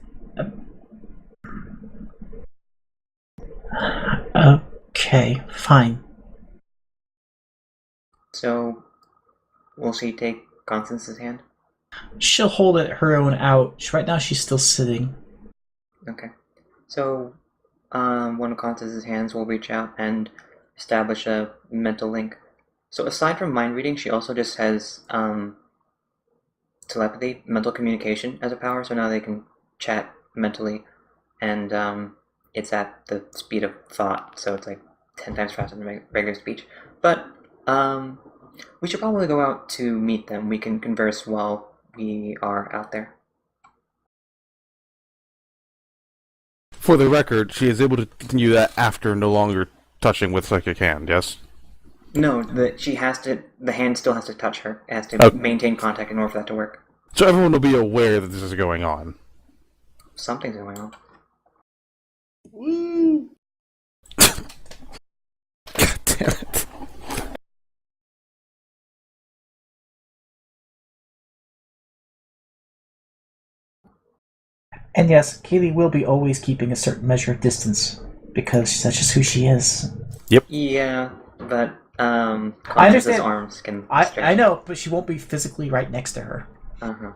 okay, fine. So, will she take Constance's hand? She'll hold it her own out. Right now she's still sitting. Okay. So, one of Constance's hands will reach out and establish a mental link. So aside from mind reading, she also just has telepathy, mental communication as a power, so now they can chat mentally, and it's at the speed of thought, so it's like 10 times faster than regular speech. But we should probably go out to meet them. We can converse while we are out there. For the record, she is able to continue that after no longer touching with psychic hand, yes? No, the hand still has to touch her. It has to maintain contact in order for that to work. So everyone will be aware that this is going on. Something's going on. Woo! God damn it. And yes, Kaylee will be always keeping a certain measure of distance, because that's just who she is. Yep. Yeah, but I Constance's understand. arms can stretch. I know, but she won't be physically right next to her. Uh-huh.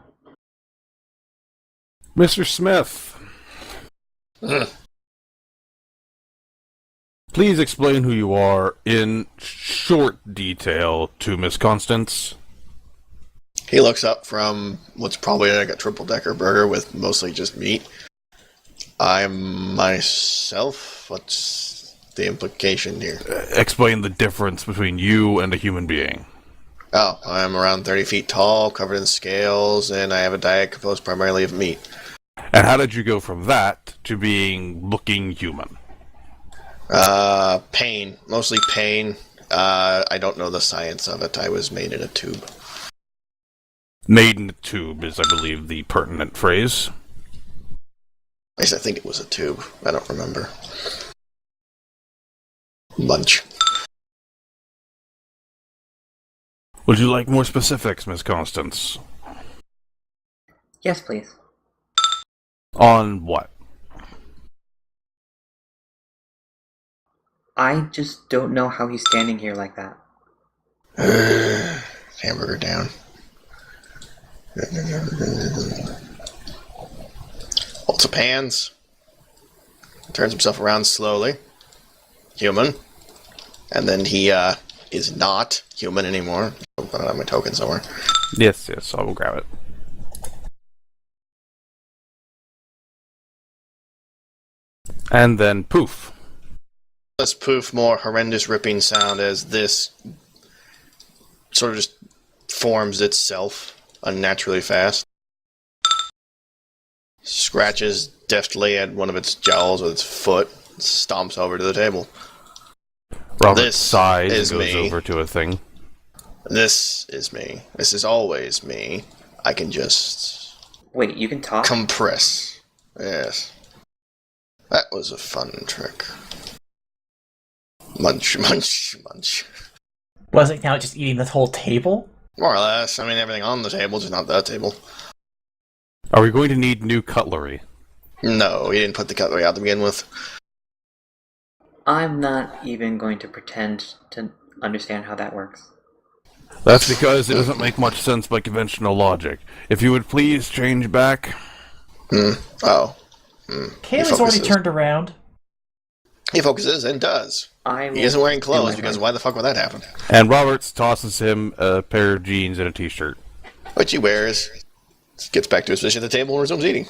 Mr. Smith. Please explain who you are in short detail to Miss Constance. He looks up from what's probably like a triple-decker burger with mostly just meat. I'm myself? What's the implication here? Explain the difference between you and a human being. Oh, I'm around 30 feet tall, covered in scales, and I have a diet composed primarily of meat. And how did you go from that to being looking human? Pain. Mostly pain. I don't know the science of it. I was made in a tube. Made in a tube is, I believe, the pertinent phrase. At least I think it was a tube. I don't remember. Lunch. Would you like more specifics, Miss Constance? Yes, please. On what? I just don't know how he's standing here like that. Hamburger down. Holds up hands. Turns himself around slowly. Human. And then he is not human anymore. I don't have my token somewhere. Yes, I will grab it. And then poof. Less poof, more horrendous ripping sound as this sort of just forms itself unnaturally fast. Scratches deftly at one of its jowls with its foot, stomps over to the table. Robert This sighs is and goes me. over to a thing. This is me. This is always me. I can just Wait, you can talk? compress. Yes. That was a fun trick. Munch, munch, munch. Was it now just eating the whole table? More or less. I mean, everything on the table, just not that table. Are we going to need new cutlery? No, he didn't put the cutlery out to begin with. I'm not even going to pretend to understand how that works. That's because it doesn't make much sense by conventional logic. If you would please change back. Oh. Kaylee's already turned around. He focuses and does. I He isn't wearing clothes my because mind. why the fuck would that happen? And Roberts tosses him a pair of jeans and a t-shirt. Which he wears. Gets back to his position at the table and resumes eating.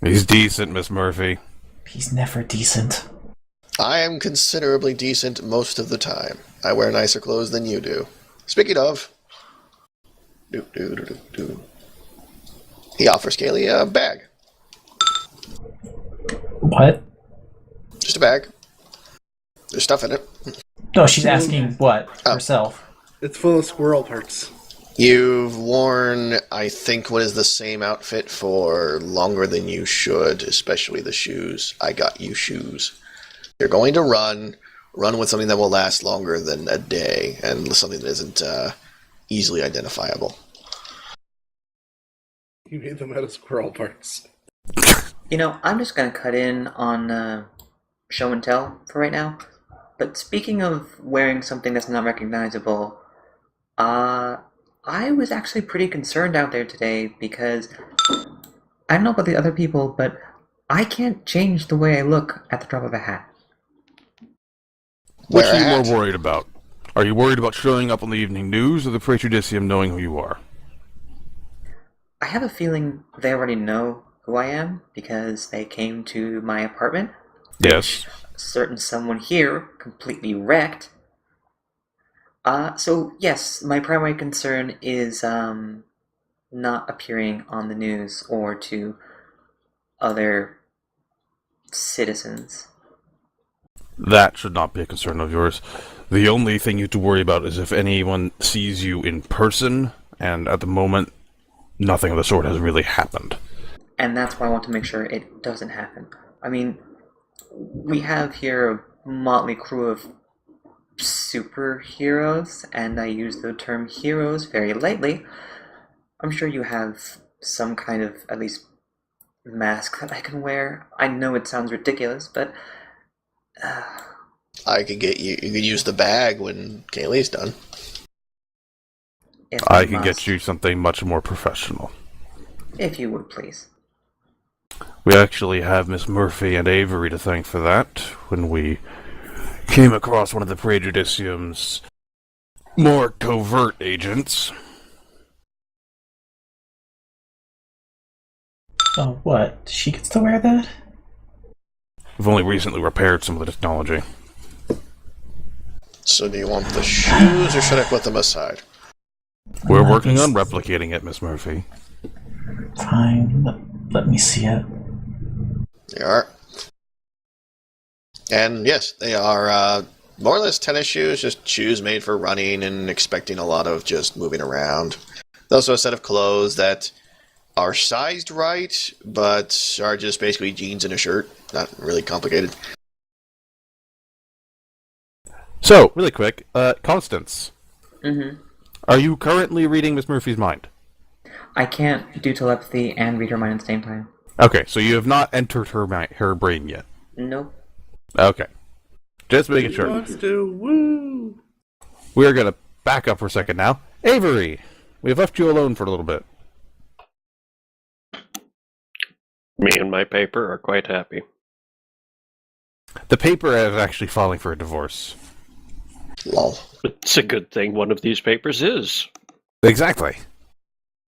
He's decent, Miss Murphy. He's never decent. I am considerably decent most of the time. I wear nicer clothes than you do. Speaking of, He offers Kaylee a bag. What? Just a bag. There's stuff in it. No, she's asking what Oh. herself. It's full of squirrel parts. You've worn, I think, what is the same outfit for longer than you should, especially the shoes. I got you shoes. You're going to run with something that will last longer than a day, and something that isn't easily identifiable. You made them out of squirrel parts. You know, I'm just going to cut in on show and tell for right now. But speaking of wearing something that's not recognizable, I was actually pretty concerned out there today because I don't know about the other people, but I can't change the way I look at the drop of a hat. Which Wear a are you hat. more worried about? Are you worried about showing up on the evening news or the Praejudicium knowing who you are? I have a feeling they already know who I am because they came to my apartment. Yes. A certain someone here completely wrecked. So yes, my primary concern is not appearing on the news or to other citizens. That should not be a concern of yours. The only thing you have to worry about is if anyone sees you in person, and at the moment, nothing of the sort has really happened. And that's why I want to make sure it doesn't happen. I mean, we have here a motley crew of superheroes, and I use the term heroes very lightly. I'm sure you have some kind of, at least, mask that I can wear. I know it sounds ridiculous, but I could get you. You could use the bag when Kaylee's done. if I you can must, get you something much more professional. if you would please. We actually have Miss Murphy and Avery to thank for that. When we came across one of the Praejudicium's more covert agents. Oh, what? She gets to wear that? We've only recently repaired some of the technology. So do you want the shoes, or should I put them aside? We're Let working me on s- replicating it, Miss Murphy. Fine. Let me see it. They are. And yes, they are more or less tennis shoes, just shoes made for running and expecting a lot of just moving around. There's also a set of clothes that are sized right, but are just basically jeans and a shirt. Not really complicated. So, really quick, Constance, Mm-hmm. are you currently reading Miss Murphy's mind? I can't do telepathy and read her mind at the same time. Okay, so you have not entered her brain yet. Nope. Okay. Just making He sure. wants to. Woo! We're gonna back up for a second now. Avery, we've left you alone for a little bit. Me and my paper are quite happy. The paper is actually filing for a divorce. Lol. It's a good thing one of these papers is. Exactly.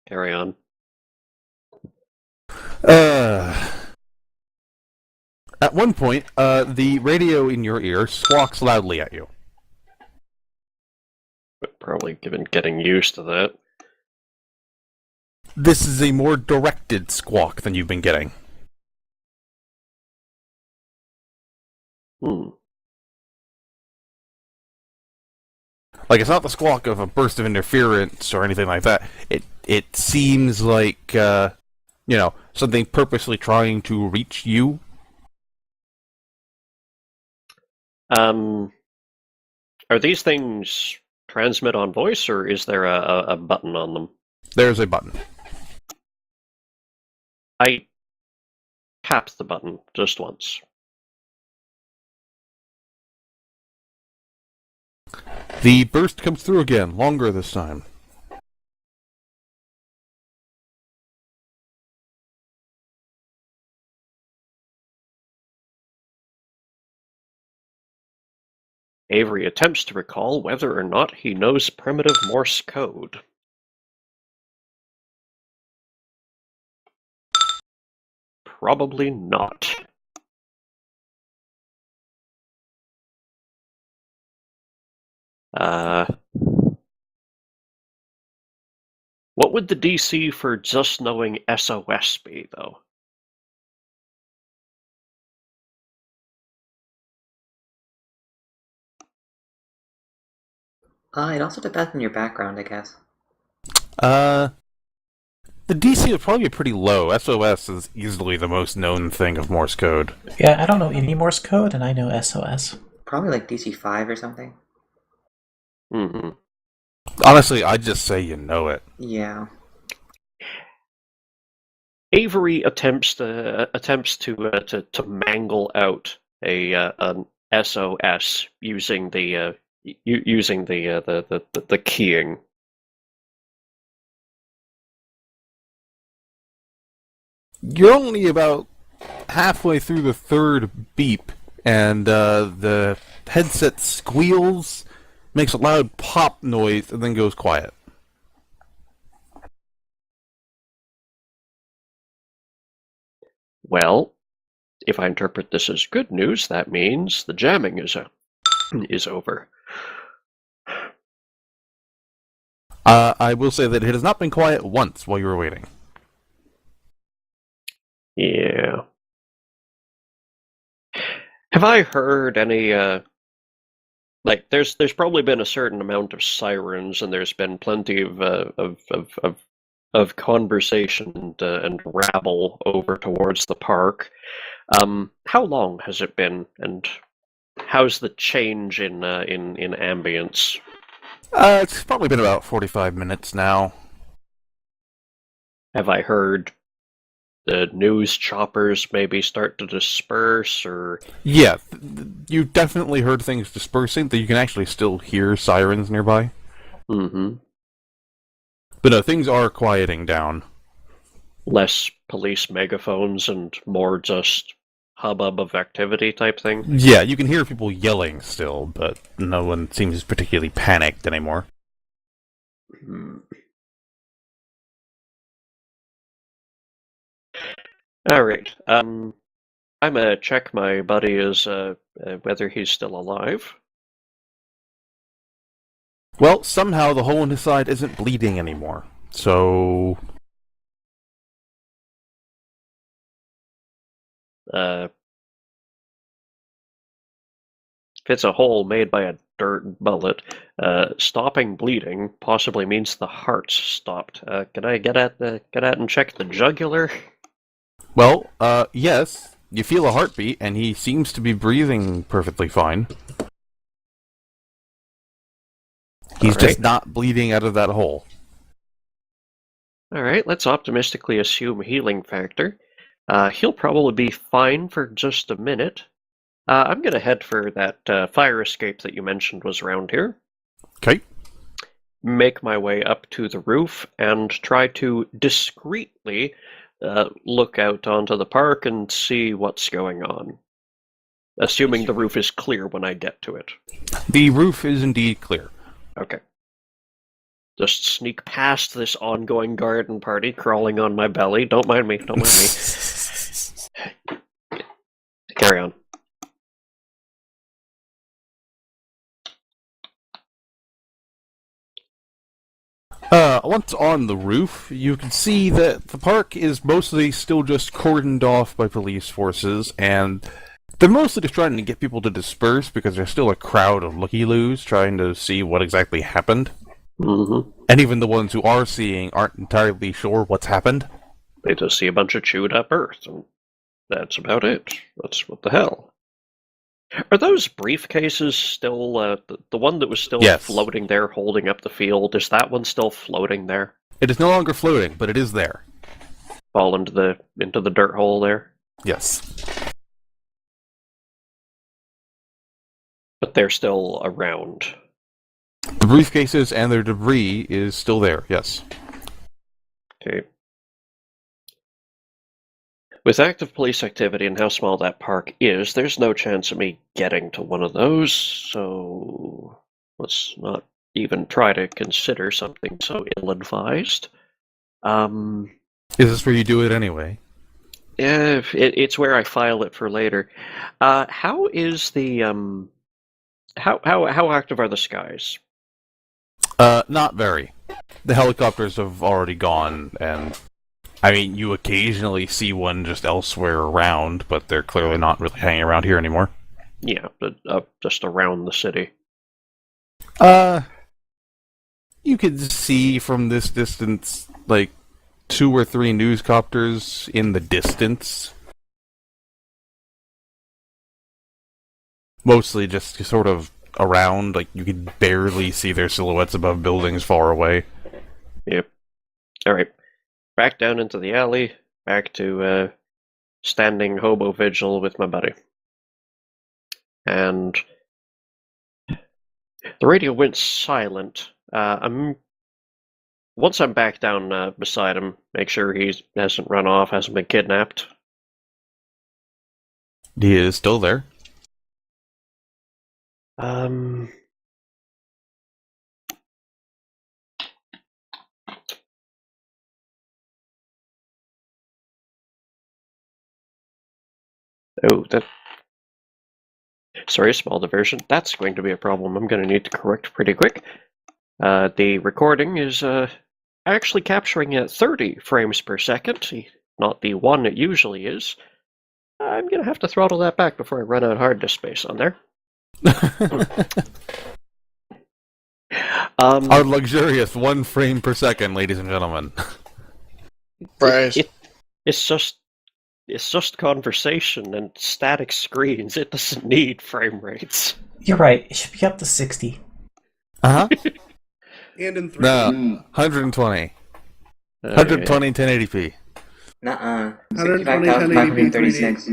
Carry on. At one point, the radio in your ear squawks loudly at you. But probably getting used to that. This is a more directed squawk than you've been getting. Like, it's not the squawk of a burst of interference or anything like that. It seems like, something purposely trying to reach you. Are these things transmit on voice, or is there a button on them? There's a button. I tapped the button just once. The burst comes through again, longer this time. Avery attempts to recall whether or not he knows primitive Morse code. Probably not. What would the DC for just knowing SOS be, though? It also depends on your background, I guess. The DC would probably be pretty low. SOS is easily the most known thing of Morse code. Yeah, I don't know any Morse code, and I know SOS. Probably like DC 5 or something. Mm-hmm. Honestly, I'd just say you know it. Yeah. Avery attempts to mangle out an SOS using the keying. You're only about halfway through the third beep, and the headset squeals, makes a loud pop noise, and then goes quiet. Well, if I interpret this as good news, that means the jamming is over. I will say that it has not been quiet once while you were waiting. Yeah. Have I heard any, there's probably been a certain amount of sirens, and there's been plenty of conversation and rabble over towards the park. How long has it been, and how's the change in ambience? It's probably been about 45 minutes now. Have I heard the news choppers maybe start to disperse, or... Yeah, you definitely heard things dispersing, that you can actually still hear sirens nearby. Mm-hmm. But no, things are quieting down. Less police megaphones and more just hubbub of activity type thing? Yeah, you can hear people yelling still, but no one seems particularly panicked anymore. Hmm. Alright, I'm gonna check my buddy as whether he's still alive. Well, somehow the hole in his side isn't bleeding anymore, so... If it's a hole made by a dirt bullet, stopping bleeding possibly means the heart's stopped. Can I get at and check the jugular? Well, yes, you feel a heartbeat, and he seems to be breathing perfectly fine. He's just not bleeding out of that hole. Alright, let's optimistically assume healing factor. He'll probably be fine for just a minute. I'm gonna head for that fire escape that you mentioned was around here. Okay. Make my way up to the roof and try to discreetly look out onto the park and see what's going on. Assuming the roof is clear when I get to it. The roof is indeed clear. Okay. Just sneak past this ongoing garden party crawling on my belly. Don't mind me, don't mind me. Carry on. Once on the roof, you can see that the park is mostly still just cordoned off by police forces, and they're mostly just trying to get people to disperse because there's still a crowd of looky-loos trying to see what exactly happened. Mm-hmm. And even the ones who are seeing aren't entirely sure what's happened. They just see a bunch of chewed up earth, and that's about it. That's what the hell. Are those briefcases still, the one that was still floating there holding up the field, is that one still floating there? It is no longer floating, but it is there. Fall into the dirt hole there? Yes. But they're still around. The briefcases and their debris is still there, yes. Okay. With active police activity and how small that park is, there's no chance of me getting to one of those, so let's not even try to consider something so ill-advised. Is this where you do it anyway? Yeah, it's where I file it for later. How is the, how active are the skies? Not very. The helicopters have already gone, and I mean, you occasionally see one just elsewhere around, but they're clearly not really hanging around here anymore. Yeah, but just around the city. You could see from this distance, like, 2 or 3 newscopters in the distance. Mostly just sort of around, like, you could barely see their silhouettes above buildings far away. Yep. Alright. Back down into the alley, back to standing hobo vigil with my buddy. And the radio went silent. Once I'm back down beside him, make sure he hasn't run off, hasn't been kidnapped. He is still there. Oh, that... Sorry, small diversion. That's going to be a problem I'm going to need to correct pretty quick. The recording is actually capturing at 30 frames per second, not the 1 it usually is. I'm going to have to throttle that back before I run out of hard disk space on there. Our luxurious 1 frame per second, ladies and gentlemen. Right. It's just conversation and static screens. It doesn't need frame rates. You're right. It should be up to 60. Uh-huh. And in 3D. No, 120. 120 1080p. Nuh-uh. 120, 65,536.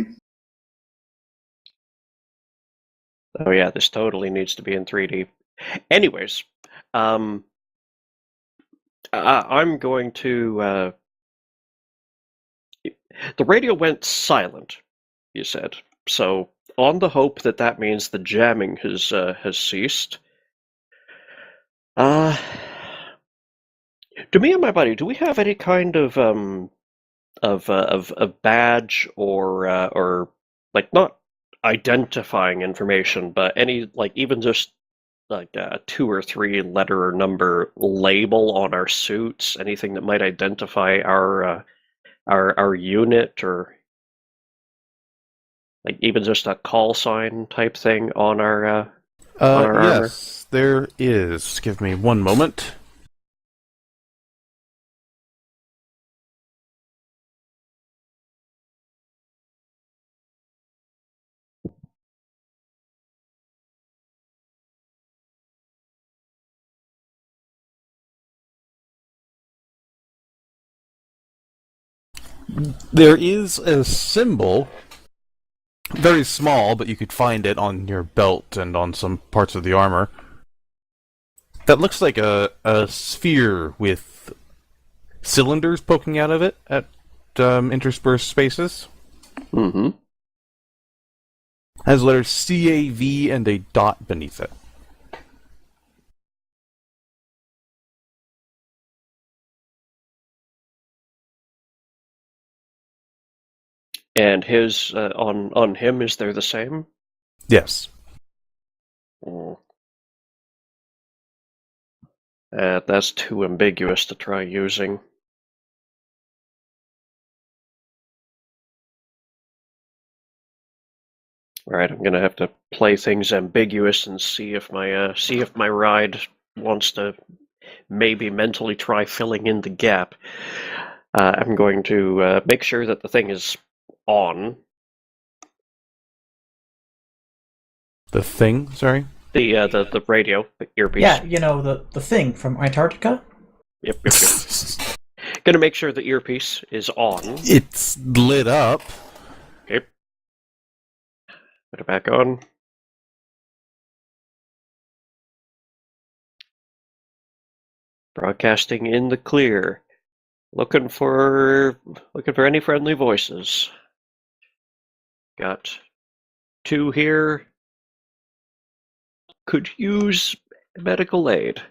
Oh yeah, this totally needs to be in 3D. Anyways, I'm going to... The radio went silent, you said. So, on the hope that that means the jamming has ceased. Do me and my buddy, do we have any kind of badge or like not identifying information, but any like even just like a 2 or 3 letter or number label on our suits, anything that might identify our unit, or like even just a call sign type thing on our armor? Yes, there is. Give me 1 moment. There is a symbol, very small, but you could find it on your belt and on some parts of the armor, that looks like a sphere with cylinders poking out of it at interspersed spaces. Mm-hmm. Has letters CAV and a dot beneath it. And his on him, is there the same? Yes. That's too ambiguous to try using. Alright, I'm gonna have to play things ambiguous and see if my ride wants to maybe mentally try filling in the gap. I'm going to make sure that the thing is on. The thing, sorry? The radio, the earpiece. Yeah, you know, the thing from Antarctica? Yep. Gonna make sure the earpiece is on. It's lit up. Okay. Put it back on. Broadcasting in the clear. Looking for any friendly voices. Got 2 here. Could use medical aid.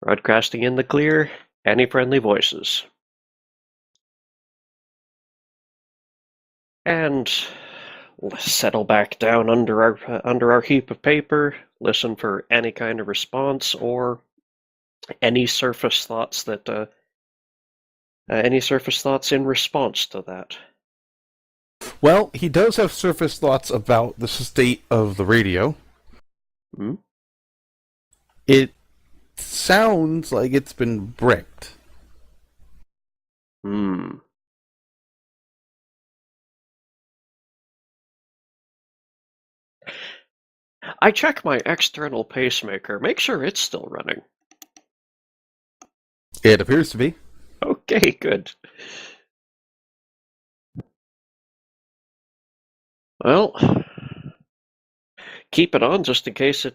Broadcasting in the clear. Any friendly voices. And let's settle back down under our heap of paper. Listen for any kind of response or Any surface thoughts any surface thoughts in response to that? Well, he does have surface thoughts about the state of the radio. Hmm? It sounds like it's been bricked. Hmm. I check my external pacemaker. Make sure it's still running. It appears to be. Okay, good. Well, keep it on just in case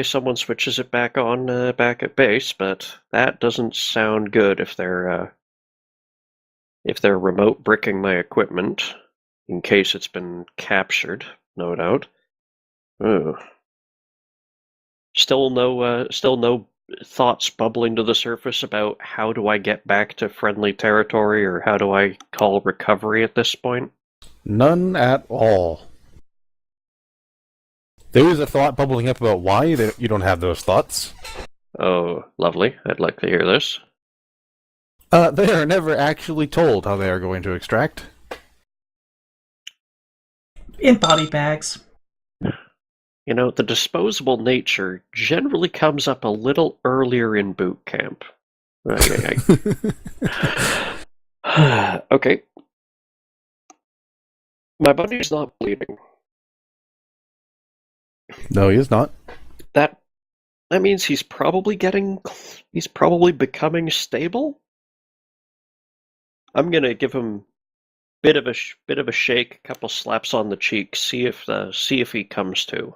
someone switches it back on back at base. But that doesn't sound good if they're remote bricking my equipment in case it's been captured. No doubt. Oh. Still no thoughts bubbling to the surface about how do I get back to friendly territory or how do I call recovery at this point? None at all. There is a thought bubbling up about why you don't have those thoughts. Oh, lovely. I'd like to hear this. They are never actually told how they are going to extract. In body bags. You know, the disposable nature generally comes up a little earlier in boot camp. Okay. My buddy's not bleeding. No, he is not. That means he's probably becoming stable. I'm gonna give him bit of a shake, a couple slaps on the cheek, see if he comes to.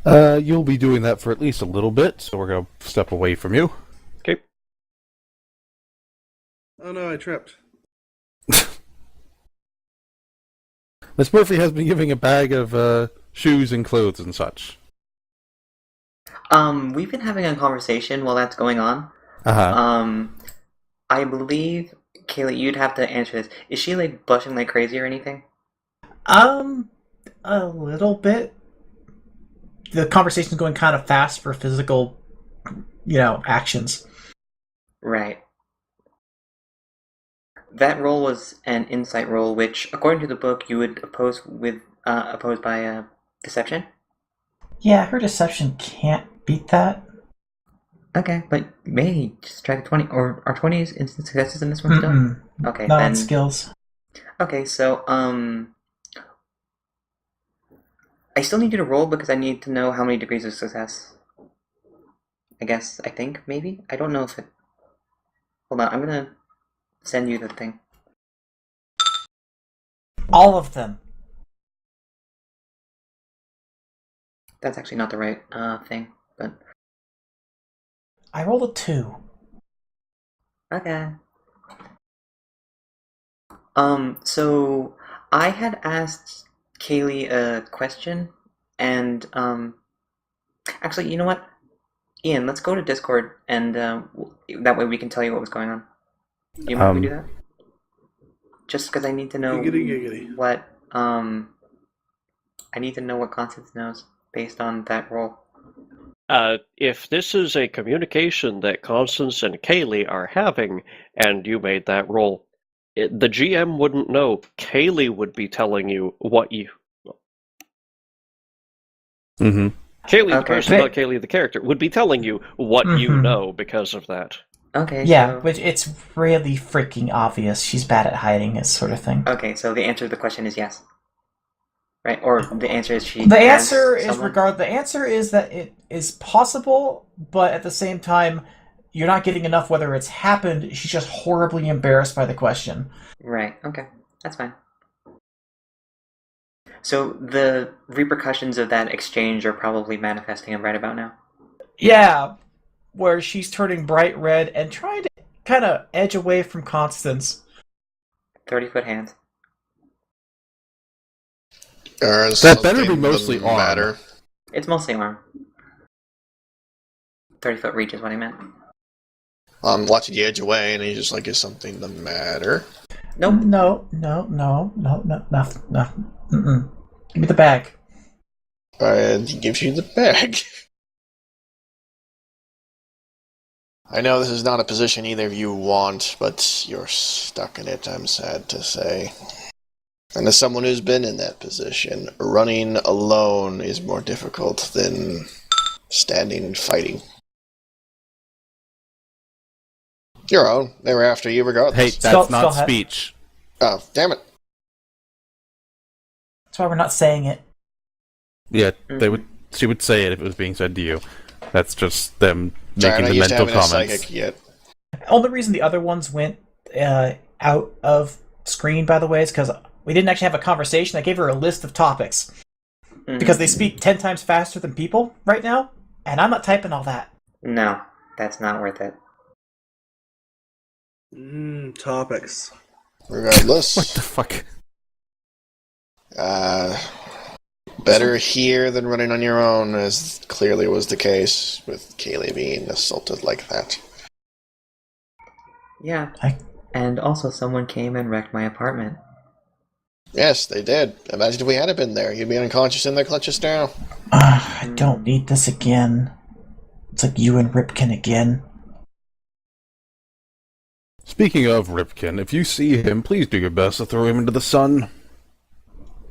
You'll be doing that for at least a little bit, so we're going to step away from you. Okay. Oh no, I tripped. Miss Murphy has been giving a bag of shoes and clothes and such. We've been having a conversation while that's going on. Uh-huh. I believe, Kaylee, you'd have to answer this. Is she, like, blushing like crazy or anything? A little bit. The conversation's going kind of fast for physical, actions. Right. That roll was an insight roll, which, according to the book, you would oppose by deception. Yeah, her deception can't beat that. Okay, but maybe just try the 20, or are 20s instant successes in this one still? Mm-mm. Okay, Not then. on skills. Okay, so I still need you to roll because I need to know how many degrees of success. I think, maybe? I don't know if it... Hold on, I'm gonna send you the thing. All of them. That's actually not the right thing, but... I rolled a 2. Okay. So I had asked Kaylee a question, and actually, you know what? Ian, let's go to Discord, and that way we can tell you what was going on. Do you mind if we do that? Just because I need to know Giggity. what I need to know what Constance knows based on that roll. If this is a communication that Constance and Kaylee are having, and you made that roll, the GM wouldn't know. Kaylee would be telling you what you... Mm-hmm. Kaylee, the Okay. person, not Kaylee, the character, would be telling you what you know because of that. Okay. Yeah, So, but it's really freaking obvious. She's bad at hiding this sort of thing. okay, so the answer to the question is yes. Right? Or the answer is she The has answer is someone? The answer is that it is possible, but at the same time, you're not getting enough whether it's happened. She's just horribly embarrassed by the question. Right, okay. That's fine. So the repercussions of that exchange are probably manifesting right about now. Yeah, where she's turning bright red and trying to kind of edge away from Constance. 30-foot hands. That better be mostly arm. matter. It's mostly arm. 30-foot reach is what I meant. I'm watching you edge away, and he's just like, "Is something the matter?" Nope. No. Mm-mm. Give me the bag. And he gives you the bag. I know this is not a position either of you want, but you're stuck in it, I'm sad to say. And as someone who's been in that position, running alone is more difficult than standing and fighting. Your own. They were after you regardless. Hey, that's not speech. Oh, damn it. That's why we're not saying it. Yeah, she would say it if it was being said to you. That's just them making the mental comments. Psychic yet. Only reason the other ones went out of screen, by the way, is because we didn't actually have a conversation. I gave her a list of topics. Because they speak 10 times faster than people right now, and I'm not typing all that. No, that's not worth it. Topics. Regardless. What the fuck? Better here than running on your own, as clearly was the case with Kaylee being assaulted like that. Yeah. And also someone came and wrecked my apartment. Yes, they did. Imagine if we hadn't been there. You'd be unconscious in their clutches now. I don't need this again. It's like you and Ripken again. Speaking of Ripken, if you see him, please do your best to throw him into the sun.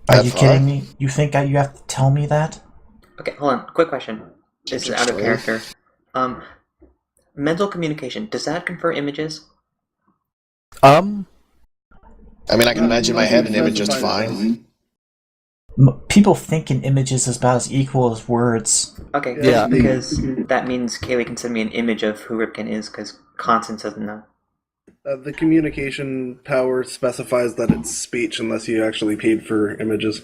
Are you kidding me? You think you have to tell me that? Okay, hold on. Quick question. This is out of character. Mental communication. Does that confer images? I mean, I can imagine in my head an image just fine. People think in images is about as equal as words. Okay, Yeah. because that means Kaylee can send me an image of who Ripken is, because Constance doesn't know. The communication power specifies that it's speech unless you actually paid for images.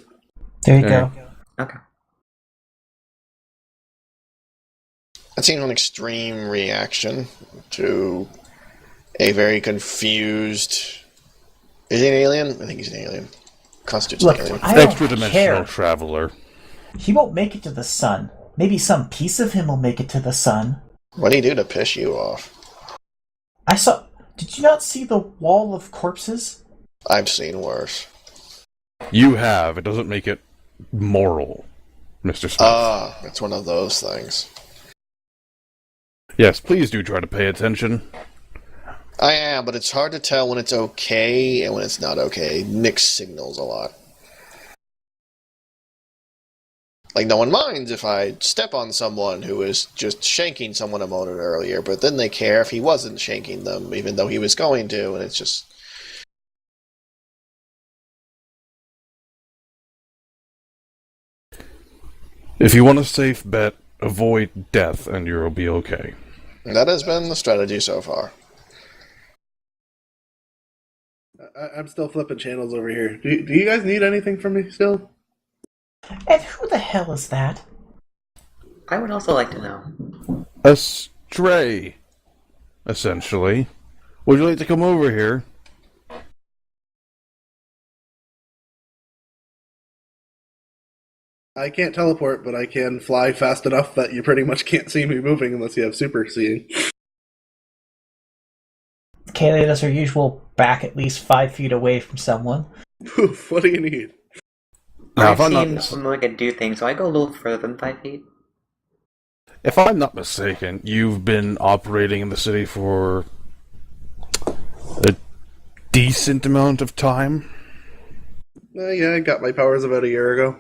There you go. Okay. That seems an extreme reaction to a very confused... Is he an alien? I think he's an alien. Constitutes an alien. I don't Extra-dimensional care. traveler. He won't make it to the sun. Maybe some piece of him will make it to the sun. What do you do to piss you off? I saw... Did you not see the wall of corpses? I've seen worse. You have. It doesn't make it moral, Mr. Smith. It's one of those things. Yes, please do try to pay attention. I am, but it's hard to tell when it's okay and when it's not okay. Mixed signals a lot. Like, no one minds if I step on someone who is just shanking someone a moment earlier, but then they care if he wasn't shanking them, even though he was going to, and it's just... If you want a safe bet, avoid death and you'll be okay. That has been the strategy so far. I'm still flipping channels over here. Do you guys need anything from me still? And who the hell is that? I would also like to know. A stray, essentially. Would you like to come over here? I can't teleport, but I can fly fast enough that you pretty much can't see me moving unless you have super seeing. Kaylee does her usual back at least 5 feet away from someone. Poof, what do you need? I've seen Omega do things, so I go a little further than 5 feet. If I'm not mistaken, you've been operating in the city for a decent amount of time? Yeah, I got my powers about a year ago.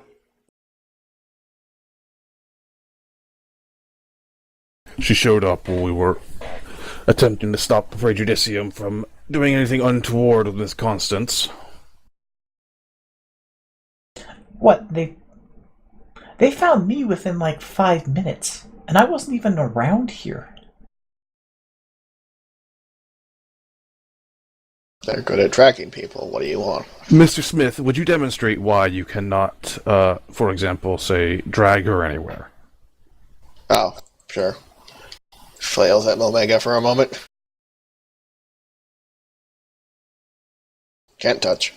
She showed up when we were attempting to stop the Praejudicium from doing anything untoward with Miss Constance. What, they found me within like 5 minutes, and I wasn't even around here. They're good at tracking people. What do you want? Mr. Smith, would you demonstrate why you cannot, for example, say, drag her anywhere? Oh, sure. Flails at Omega for a moment. Can't touch.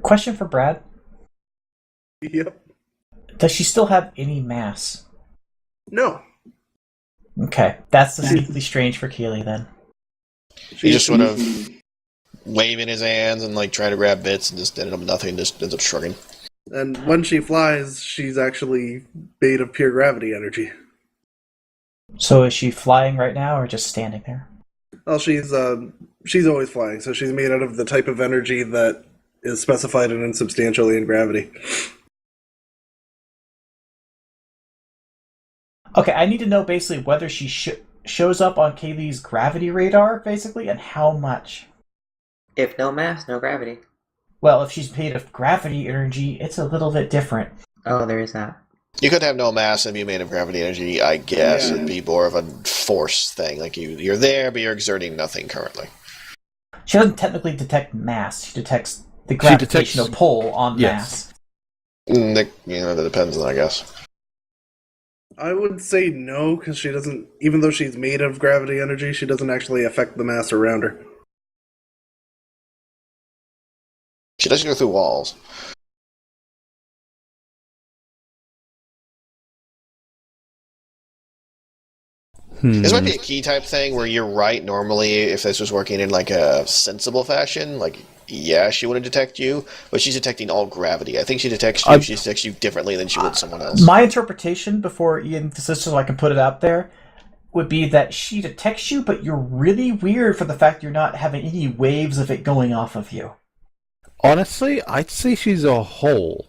Question for Brad. Yep. Does she still have any mass? No. Okay, that's distinctly strange for Keely then. He just sort of waving his hands and like trying to grab bits and just ended up nothing, just ends up shrugging. And when she flies, she's actually made of pure gravity energy. So is she flying right now, or just standing there? Well, she's always flying, so she's made out of the type of energy that is specified in insubstantially in gravity. Okay, I need to know basically whether she shows up on Kaylee's gravity radar, basically, and how much. If no mass, no gravity. Well, if she's made of gravity energy, it's a little bit different. Oh, there is that. You could have no mass and be made of gravity energy, I guess. Yeah. It'd be more of a force thing. Like you're there, but you're exerting nothing currently. She doesn't technically detect mass. She detects the gravitational pull on mass. That depends on, I guess. I would say no, because she doesn't, even though she's made of gravity energy, she doesn't actually affect the mass around her. She doesn't go through walls. This might be a key type thing where you're right. Normally, if this was working in like a sensible fashion, like, yeah, she wouldn't detect you, but she's detecting all gravity. I think she detects you. She detects you differently than she would someone else. My interpretation, before Ian says so I can put it out there, would be that she detects you, but you're really weird for the fact you're not having any waves of it going off of you. Honestly, I'd say she's a whole.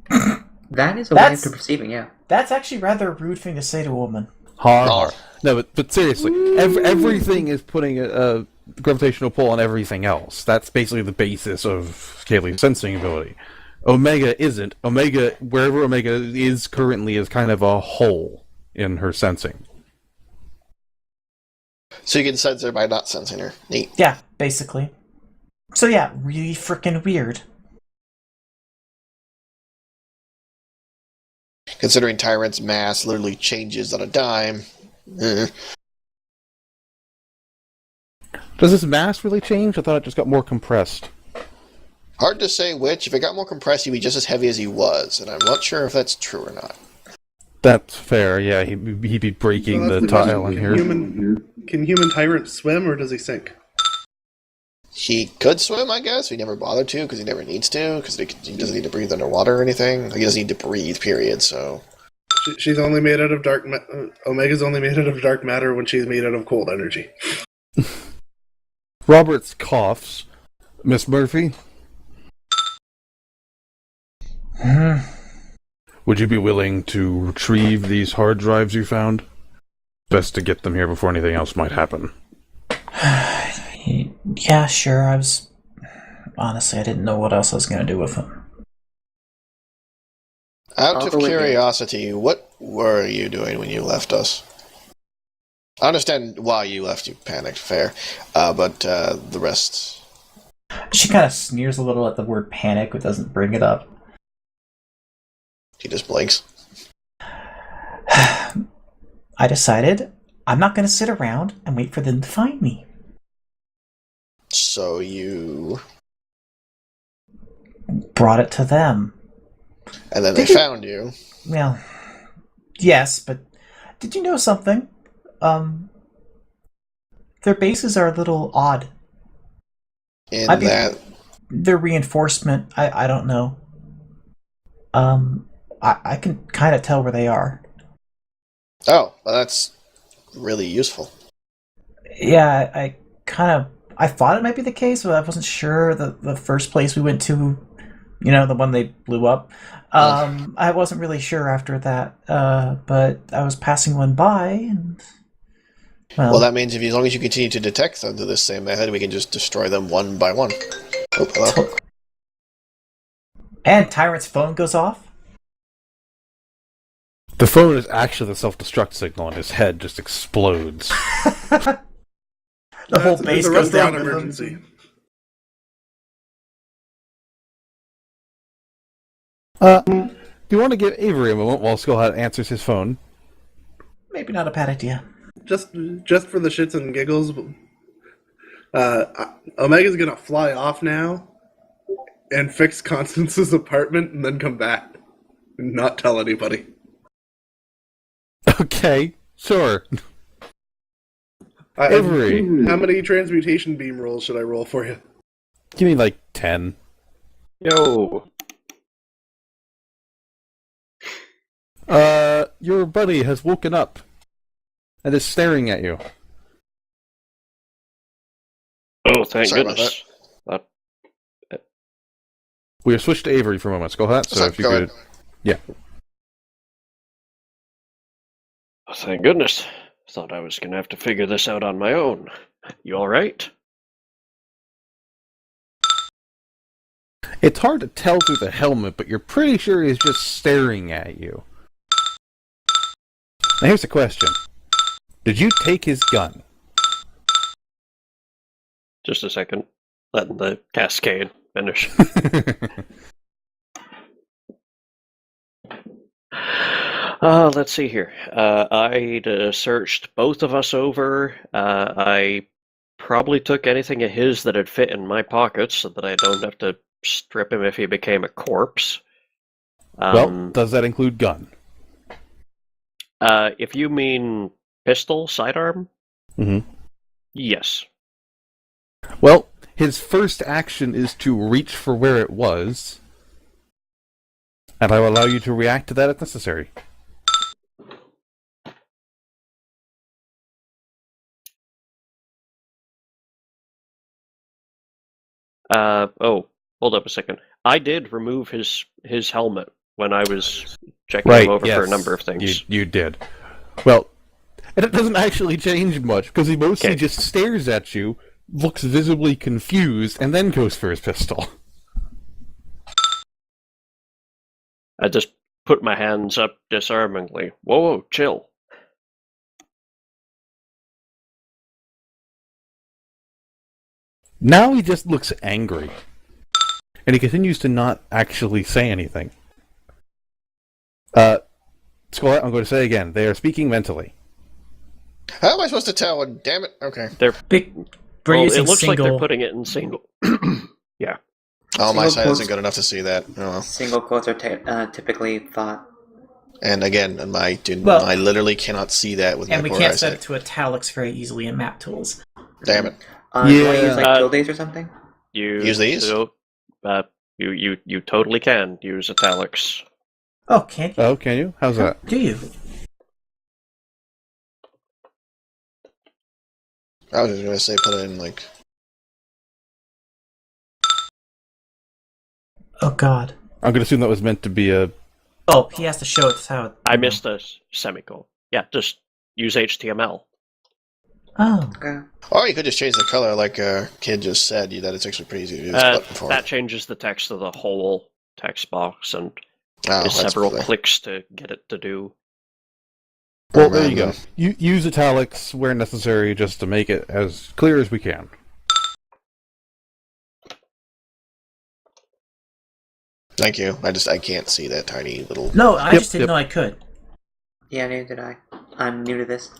That is a way of perceiving, yeah. That's actually rather a rude thing to say to a woman. No, but seriously, everything is putting a gravitational pull on everything else. That's basically the basis of Kaylee's sensing ability. Omega isn't. Omega, wherever Omega is currently, is kind of a hole in her sensing. So you can sense her by not sensing her. Neat. Yeah, basically. So yeah, really freaking weird. Considering Tyrant's mass literally changes on a dime. Does his mass really change? I thought it just got more compressed. Hard to say which. If it got more compressed, he'd be just as heavy as he was, and I'm not sure if that's true or not. That's fair, yeah. He'd be breaking the tile in here. Can human Tyrant swim, or does he sink? He could swim, I guess. He never bothered to, because he never needs to, because he doesn't need to breathe underwater or anything. He doesn't need to breathe, period, so... She's only made out of dark... Omega's only made out of dark matter when she's made out of cold energy. Roberts coughs. Miss Murphy? Would you be willing to retrieve these hard drives you found? Best to get them here before anything else might happen. Yeah, sure. Honestly, I didn't know what else I was going to do with them. Out of curiosity, what were you doing when you left us? I understand why you left. You panicked, fair. But the rest... She kind of sneers a little at the word panic, but doesn't bring it up. He just blinks. I decided I'm not going to sit around and wait for them to find me. So you... brought it to them. And then they found you. Well, yes, but did you know something? Their bases are a little odd. Their reinforcement, I don't know. I can kind of tell where they are. Oh, well, that's really useful. Yeah, I thought it might be the case, but I wasn't sure. The first place we went to, the one they blew up, I wasn't really sure after that, but I was passing one by, and... Well, that means as long as you continue to detect them to this same method, we can just destroy them one by one. Oh, hello. And Tyrant's phone goes off? The phone is actually the self-destruct signal, and his head just explodes. The whole base goes down. Emergency. Do you want to give Avery a moment while Skullhat answers his phone? Maybe not a bad idea. Just for the shits and giggles, Omega's gonna fly off now and fix Constance's apartment and then come back and not tell anybody. Okay, sure. Avery, how many transmutation beam rolls should I roll for you? Give me like 10. Yo. Your buddy has woken up and is staring at you. Oh, thank Sorry about goodness. We have switched to Avery for a moment. Go ahead. So Sorry, if you go could, ahead. yeah. Thank goodness. Thought I was going to have to figure this out on my own. You all right? It's hard to tell through the helmet, but you're pretty sure he's just staring at you. Now here's the question. Did you take his gun? Just a second. Letting the cascade finish. Let's see here. I searched both of us over. I probably took anything of his that had fit in my pockets so that I don't have to strip him if he became a corpse. Well, does that include gun? If you mean pistol, sidearm? Mm-hmm. Yes. Well, his first action is to reach for where it was, and I will allow you to react to that if necessary. Oh, hold up a second. I did remove his helmet when I was checking Right, him over yes, for a number of things. You did. Well, and it doesn't actually change much, because he mostly just stares at you, looks visibly confused, and then goes for his pistol. I just put my hands up disarmingly. Whoa, chill. Now he just looks angry. And he continues to not actually say anything. Scarlett, I'm going to say again, they are speaking mentally. How am I supposed to tell? Damn it. Okay. They're We're well, using it looks single. like they're putting it in single. Yeah. Oh, my Single sight quotes. isn't good enough to see that. Oh, well. Single quotes are typically thought. And again, Well- I literally cannot see that with And my we poor can't set it eyesight. to italics very easily in MapTools. Damn it. Do you want to Yeah. use like tildes or something? You Use these? So, you totally can use italics. Oh, can you? Oh, can you? How's that? Do you? I was just going to say put it in, like... Oh, God. I'm going to assume that was meant to be a... Oh, he has to show us how it... I missed a semicolon. Yeah, just use HTML. Oh. Okay. Or you could just change the color like Kid just said, that it's actually pretty easy to do this button for. That changes the text of the whole text box, and Oh, there's that's several lovely. clicks to get it to do. Well, Oh, there man, you go. man. You use italics where necessary just to make it as clear as we can. Thank you. I can't see that tiny little... No, I Yep, just didn't yep. know I could. Yeah, neither did I. I'm new to this.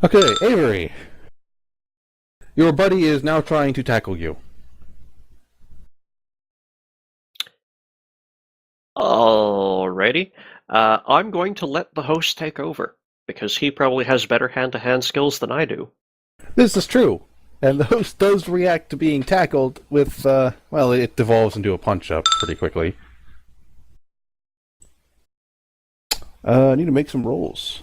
Okay, Avery. Your buddy is now trying to tackle you. Alrighty. I'm going to let the host take over, because he probably has better hand-to-hand skills than I do. This is true. And the host does react to being tackled with, well, it devolves into a punch-up pretty quickly. I need to make some rolls.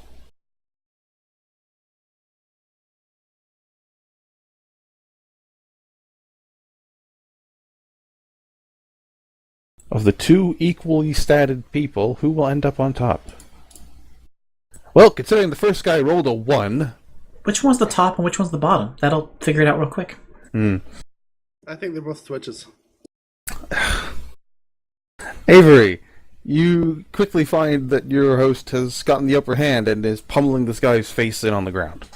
Of the two equally statted people, who will end up on top? Well, considering the first guy rolled a 1... Which one's the top and which one's the bottom? That'll figure it out real quick. I think they're both switches. Avery, you quickly find that your host has gotten the upper hand and is pummeling this guy's face in on the ground.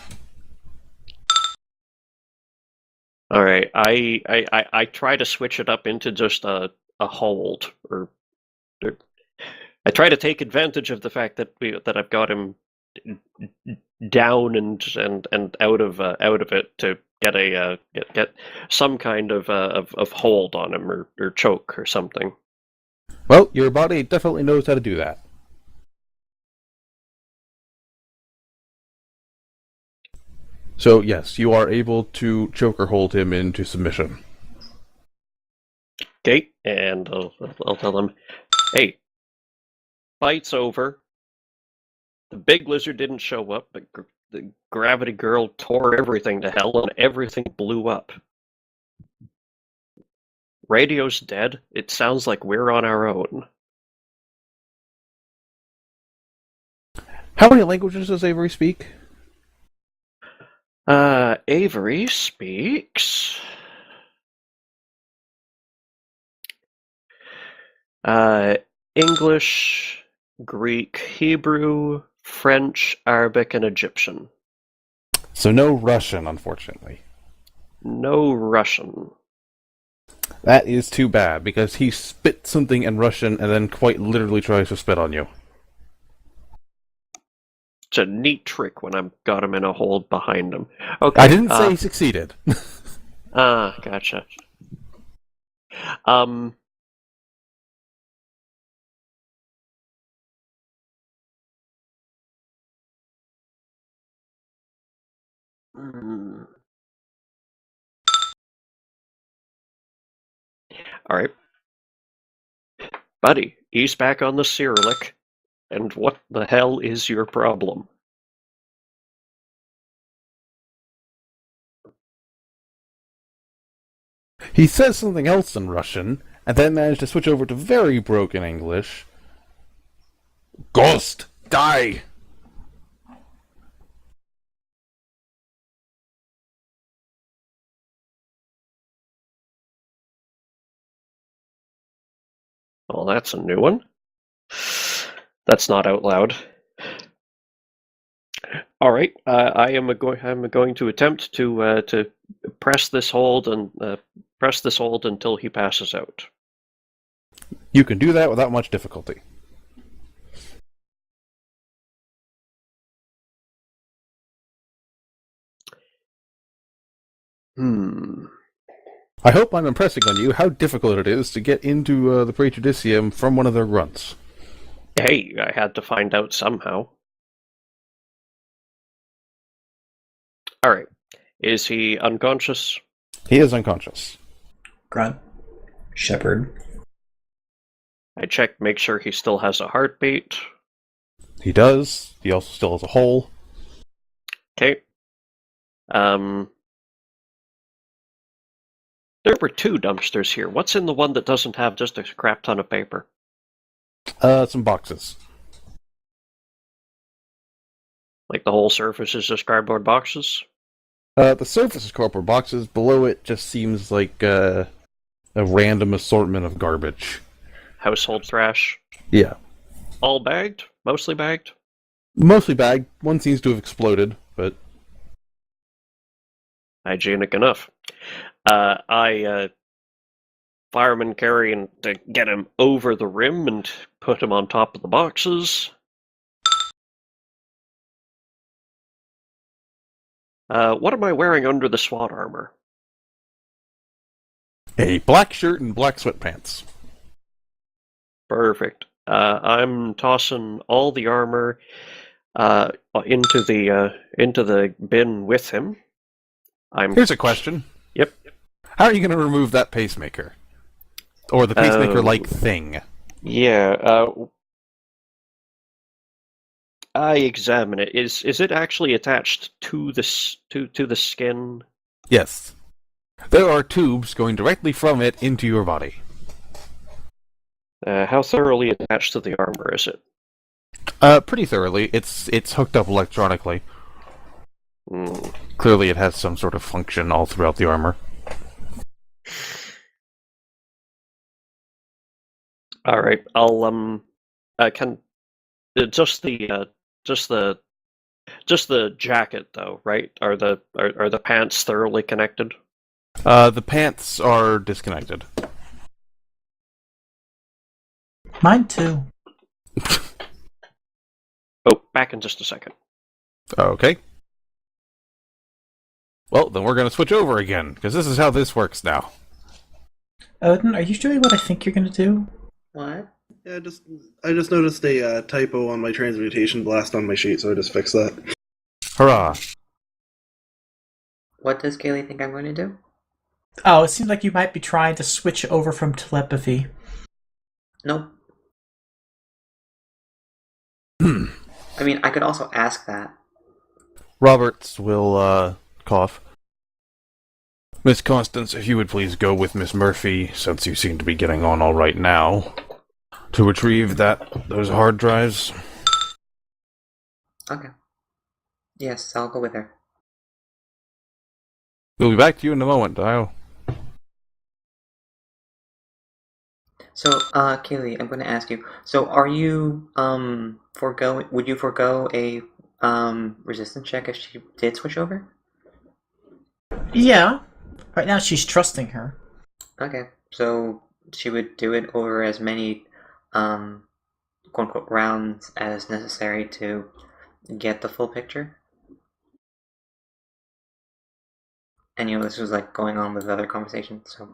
Alright, I try to switch it up into just a hold, or I try to take advantage of the fact that I've got him down and out of it to get some kind of hold on him or choke or something. Well, your body definitely knows how to do that. So, yes, you are able to choke or hold him into submission. Okay, and I'll tell them, hey, fight's over. The big lizard didn't show up, but the Gravity Girl tore everything to hell and everything blew up. Radio's dead. It sounds like we're on our own. How many languages does Avery speak? Avery speaks... English, Greek, Hebrew, French, Arabic, and Egyptian. So no Russian, unfortunately. No Russian. That is too bad, because he spit something in Russian and then quite literally tries to spit on you. It's a neat trick when I got him in a hold behind him. Okay. I didn't say he succeeded. Gotcha. Alright. Buddy, ease back on the Cyrillic. And what the hell is your problem? He says something else in Russian, and then managed to switch over to very broken English. Ghost! Die! Well, that's a new one. That's not out loud. All right, I'm going to attempt to press this hold until he passes out. You can do that without much difficulty. I hope I'm impressing on you how difficult it is to get into the Praejudicium from one of their grunts. Hey, I had to find out somehow. Alright. Is he unconscious? He is unconscious. Grunt. Shepherd. I checked, make sure he still has a heartbeat. He does. He also still has a hole. Okay. There were 2 dumpsters here. What's in the one that doesn't have just a crap ton of paper? Some boxes. Like the whole surface is just cardboard boxes? The surface is cardboard boxes. Below it just seems like a random assortment of garbage. Household trash? Yeah. All bagged? Mostly bagged? Mostly bagged. One seems to have exploded, but... Hygienic enough. Fireman carrying to get him over the rim and put him on top of the boxes. What am I wearing under the SWAT armor? A black shirt and black sweatpants. Perfect. I'm tossing all the armor into the bin with him. Here's a question. Yep. How are you going to remove that pacemaker? Or the pacemaker-like thing? Yeah, I examine it. Is it actually attached to the skin? Yes. There are tubes going directly from it into your body. How thoroughly attached to the armor is it? Pretty thoroughly. It's hooked up electronically. Mm. Clearly it has some sort of function all throughout the armor. All right, I'll can just the jacket though, right? Are the pants thoroughly connected? The pants are disconnected. Mine too. Oh, back in just a second. Okay. Well, then we're going to switch over again, because this is how this works now. Odin, are you doing what I think you're going to do? What? Yeah, I just noticed a typo on my transmutation blast on my sheet, so I just fixed that. Hurrah. What does Kaylee think I'm going to do? Oh, it seems like you might be trying to switch over from telepathy. Nope. I mean, I could also ask that. Roberts will cough. Miss Constance, if you would please go with Miss Murphy, since you seem to be getting on all right now, to retrieve those hard drives. Okay. Yes, I'll go with her. We'll be back to you in a moment, Dio. So, Kaylee, I'm going to ask you. So, are you would you forego a resistance check if she did switch over? Yeah. Right now she's trusting her. Okay. So she would do it over as many quote unquote rounds as necessary to get the full picture. And this was like going on with other conversations, so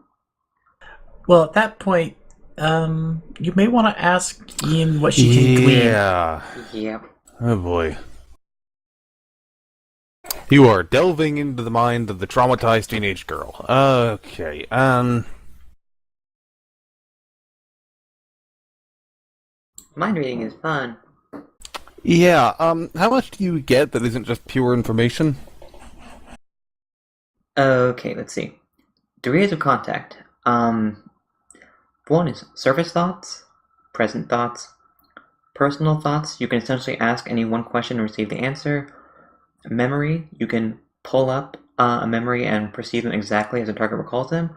Well, at that point, you may want to ask Ian what she can glean. Yeah. yep. Oh boy. You are delving into the mind of the traumatized teenage girl. Okay, Mind reading is fun. yeah, how much do you get that isn't just pure information? Okay, let's see. Degrees of contact. One is surface thoughts, present thoughts, personal thoughts. You can essentially ask any one question and receive the answer. Memory. You can pull up a memory and perceive them exactly as the target recalls them.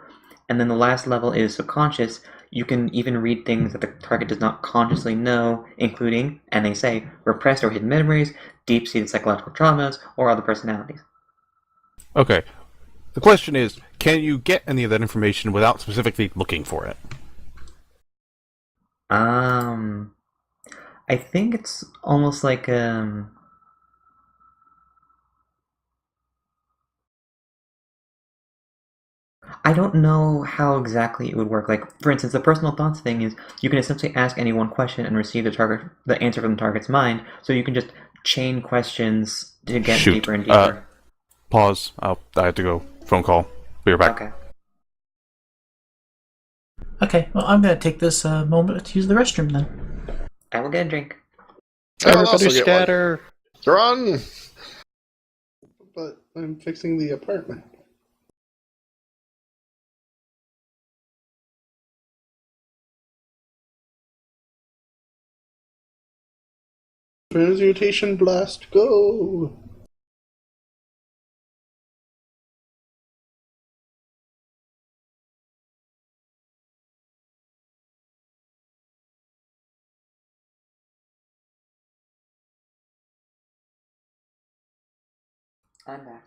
And then the last level is subconscious. You can even read things that the target does not consciously know, including, and they say, repressed or hidden memories, deep-seated psychological traumas, or other personalities. Okay. The question is, can you get any of that information without specifically looking for it? I think it's almost like I don't know how exactly it would work. Like, for instance, the personal thoughts thing is you can essentially ask any one question and receive the answer from the target's mind. So you can just chain questions to get deeper and deeper. Pause. I have to go. Phone call. Be right back. Okay. Okay, well, I'm going to take this moment to use the restroom then. I will get a drink. I'll Everybody also get one. scatter. Run! But I'm fixing the apartment. Transmutation blast, go! I'm back.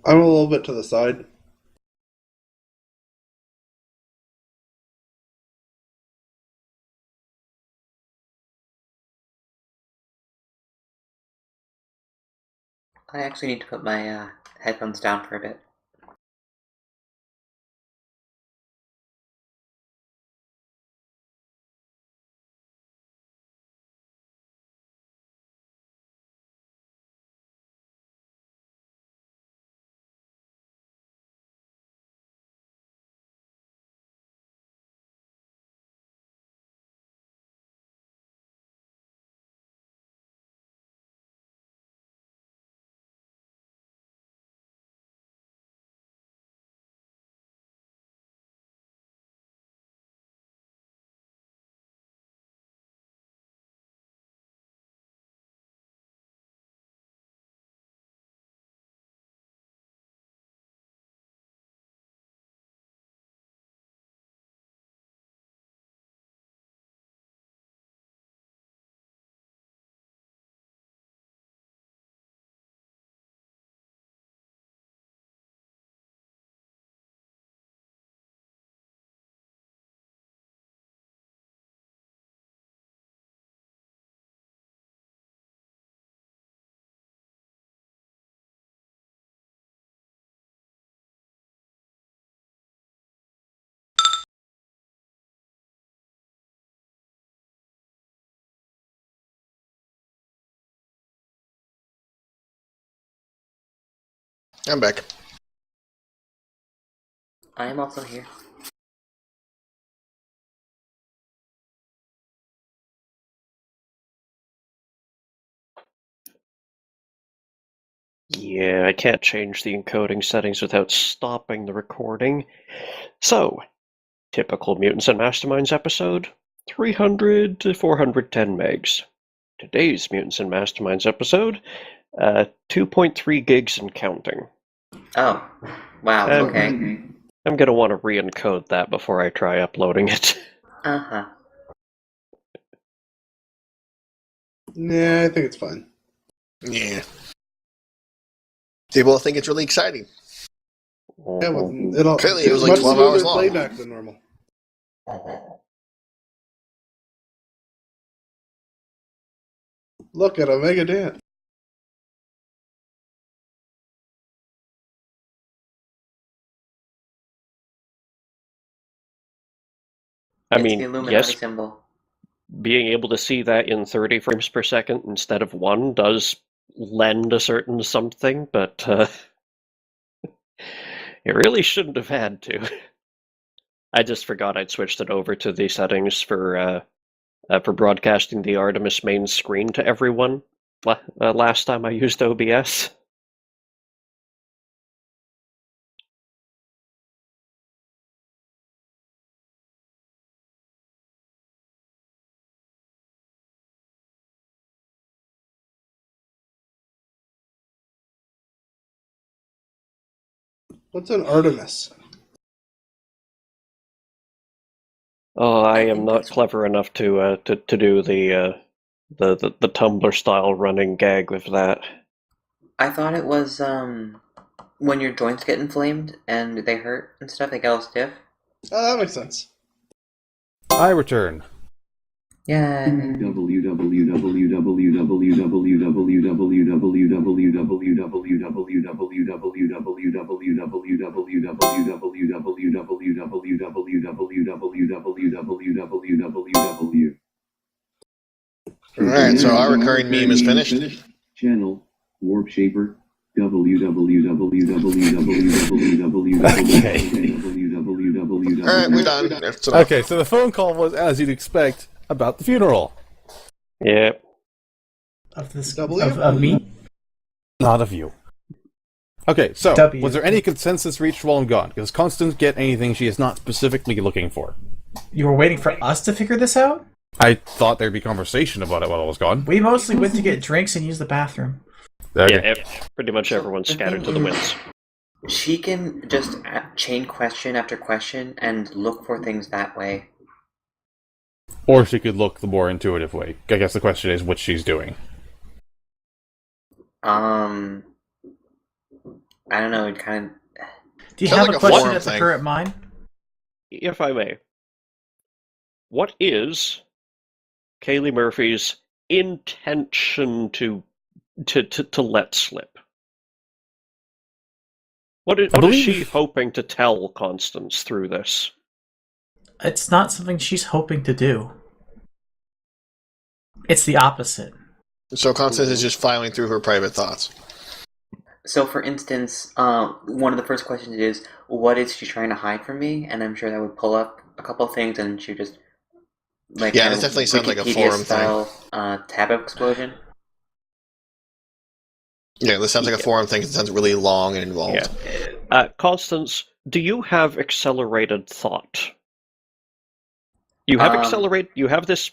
I'm a little bit to the side. I actually need to put my headphones down for a bit. I'm back. I am also here. Yeah, I can't change the encoding settings without stopping the recording. So, typical Mutants and Masterminds episode, 300 to 410 megs. Today's Mutants and Masterminds episode, 2.3 gigs and counting. Oh, wow, okay. I'm going to want to re-encode that before I try uploading it. Uh-huh. Yeah, I think it's fine. Yeah. People think it's really exciting. Yeah, well, it'll Clearly, it was it's like much 12 hours smoother long. playback than normal. Look at Omega dance. I It's mean, the Illuminati yes, symbol. being able to see that in 30 frames per second instead of 1 does lend a certain something, but it really shouldn't have had to. I just forgot I'd switched it over to the settings for broadcasting the Artemis main screen to everyone last time I used OBS. What's an Artemis? Oh, I am think not that's- clever enough to do the Tumblr style running gag with that. I thought it was, when your joints get inflamed and they hurt and stuff, they get all stiff. Oh, that makes sense. I return. Yeah. Alright, so our recurring meme is finished. Channel, Warp Shaper, Okay. Alright, we're done. That's enough. Okay, so the phone call was, as you'd expect, about the funeral. Yeah. Of this W? of me. Not of you. Okay, so, W. was there any consensus reached while I'm gone? Does Constance get anything she is not specifically looking for? You were waiting for us to figure this out? I thought there'd be conversation about it while I was gone. We mostly went to get drinks and use the bathroom. Okay. Yeah, pretty much everyone's The scattered to thing the is- winds. She can just chain question after question and look for things that way. Or she could look the more intuitive way. I guess the question is what she's doing. I don't know, it kind of... Do you Sounds have like a a question forum at the thing. current mine? If I may, what is Kaylee Murphy's intention to let slip? What is believe- she hoping to tell Constance through this? It's not something she's hoping to do. It's the opposite. So Constance is just filing through her private thoughts. So, for instance, one of the first questions is, what is she trying to hide from me? And I'm sure that would pull up a couple of things, and she just... like Yeah, kind this of definitely sounds like a Wikipedia forum style, tab explosion. Yeah, this sounds like a forum thing. It sounds really long and involved. Constance, do you have accelerated thought? You have You have this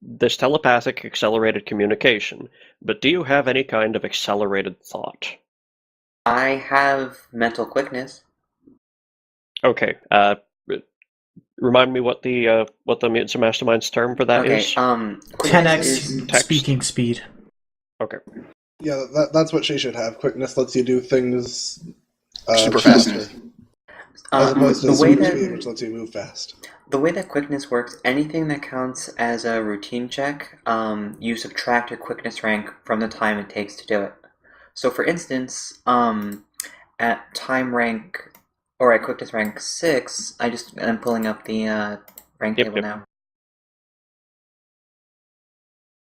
this telepathic accelerated communication, but do you have any kind of accelerated thought? I have mental quickness. Okay. Remind me what the Mutants and Masterminds term for that Okay, is. 10x is text. speaking speed. Okay. Yeah, that's what she should have. Quickness lets you do things Super fast. faster, as opposed to the way super speed, that which lets you move fast. the way that quickness works, anything that counts as a routine check, you subtract your quickness rank from the time it takes to do it. So, for instance, at time rank or at quickness rank 6, I'm pulling up the rank Yep, table yep. now.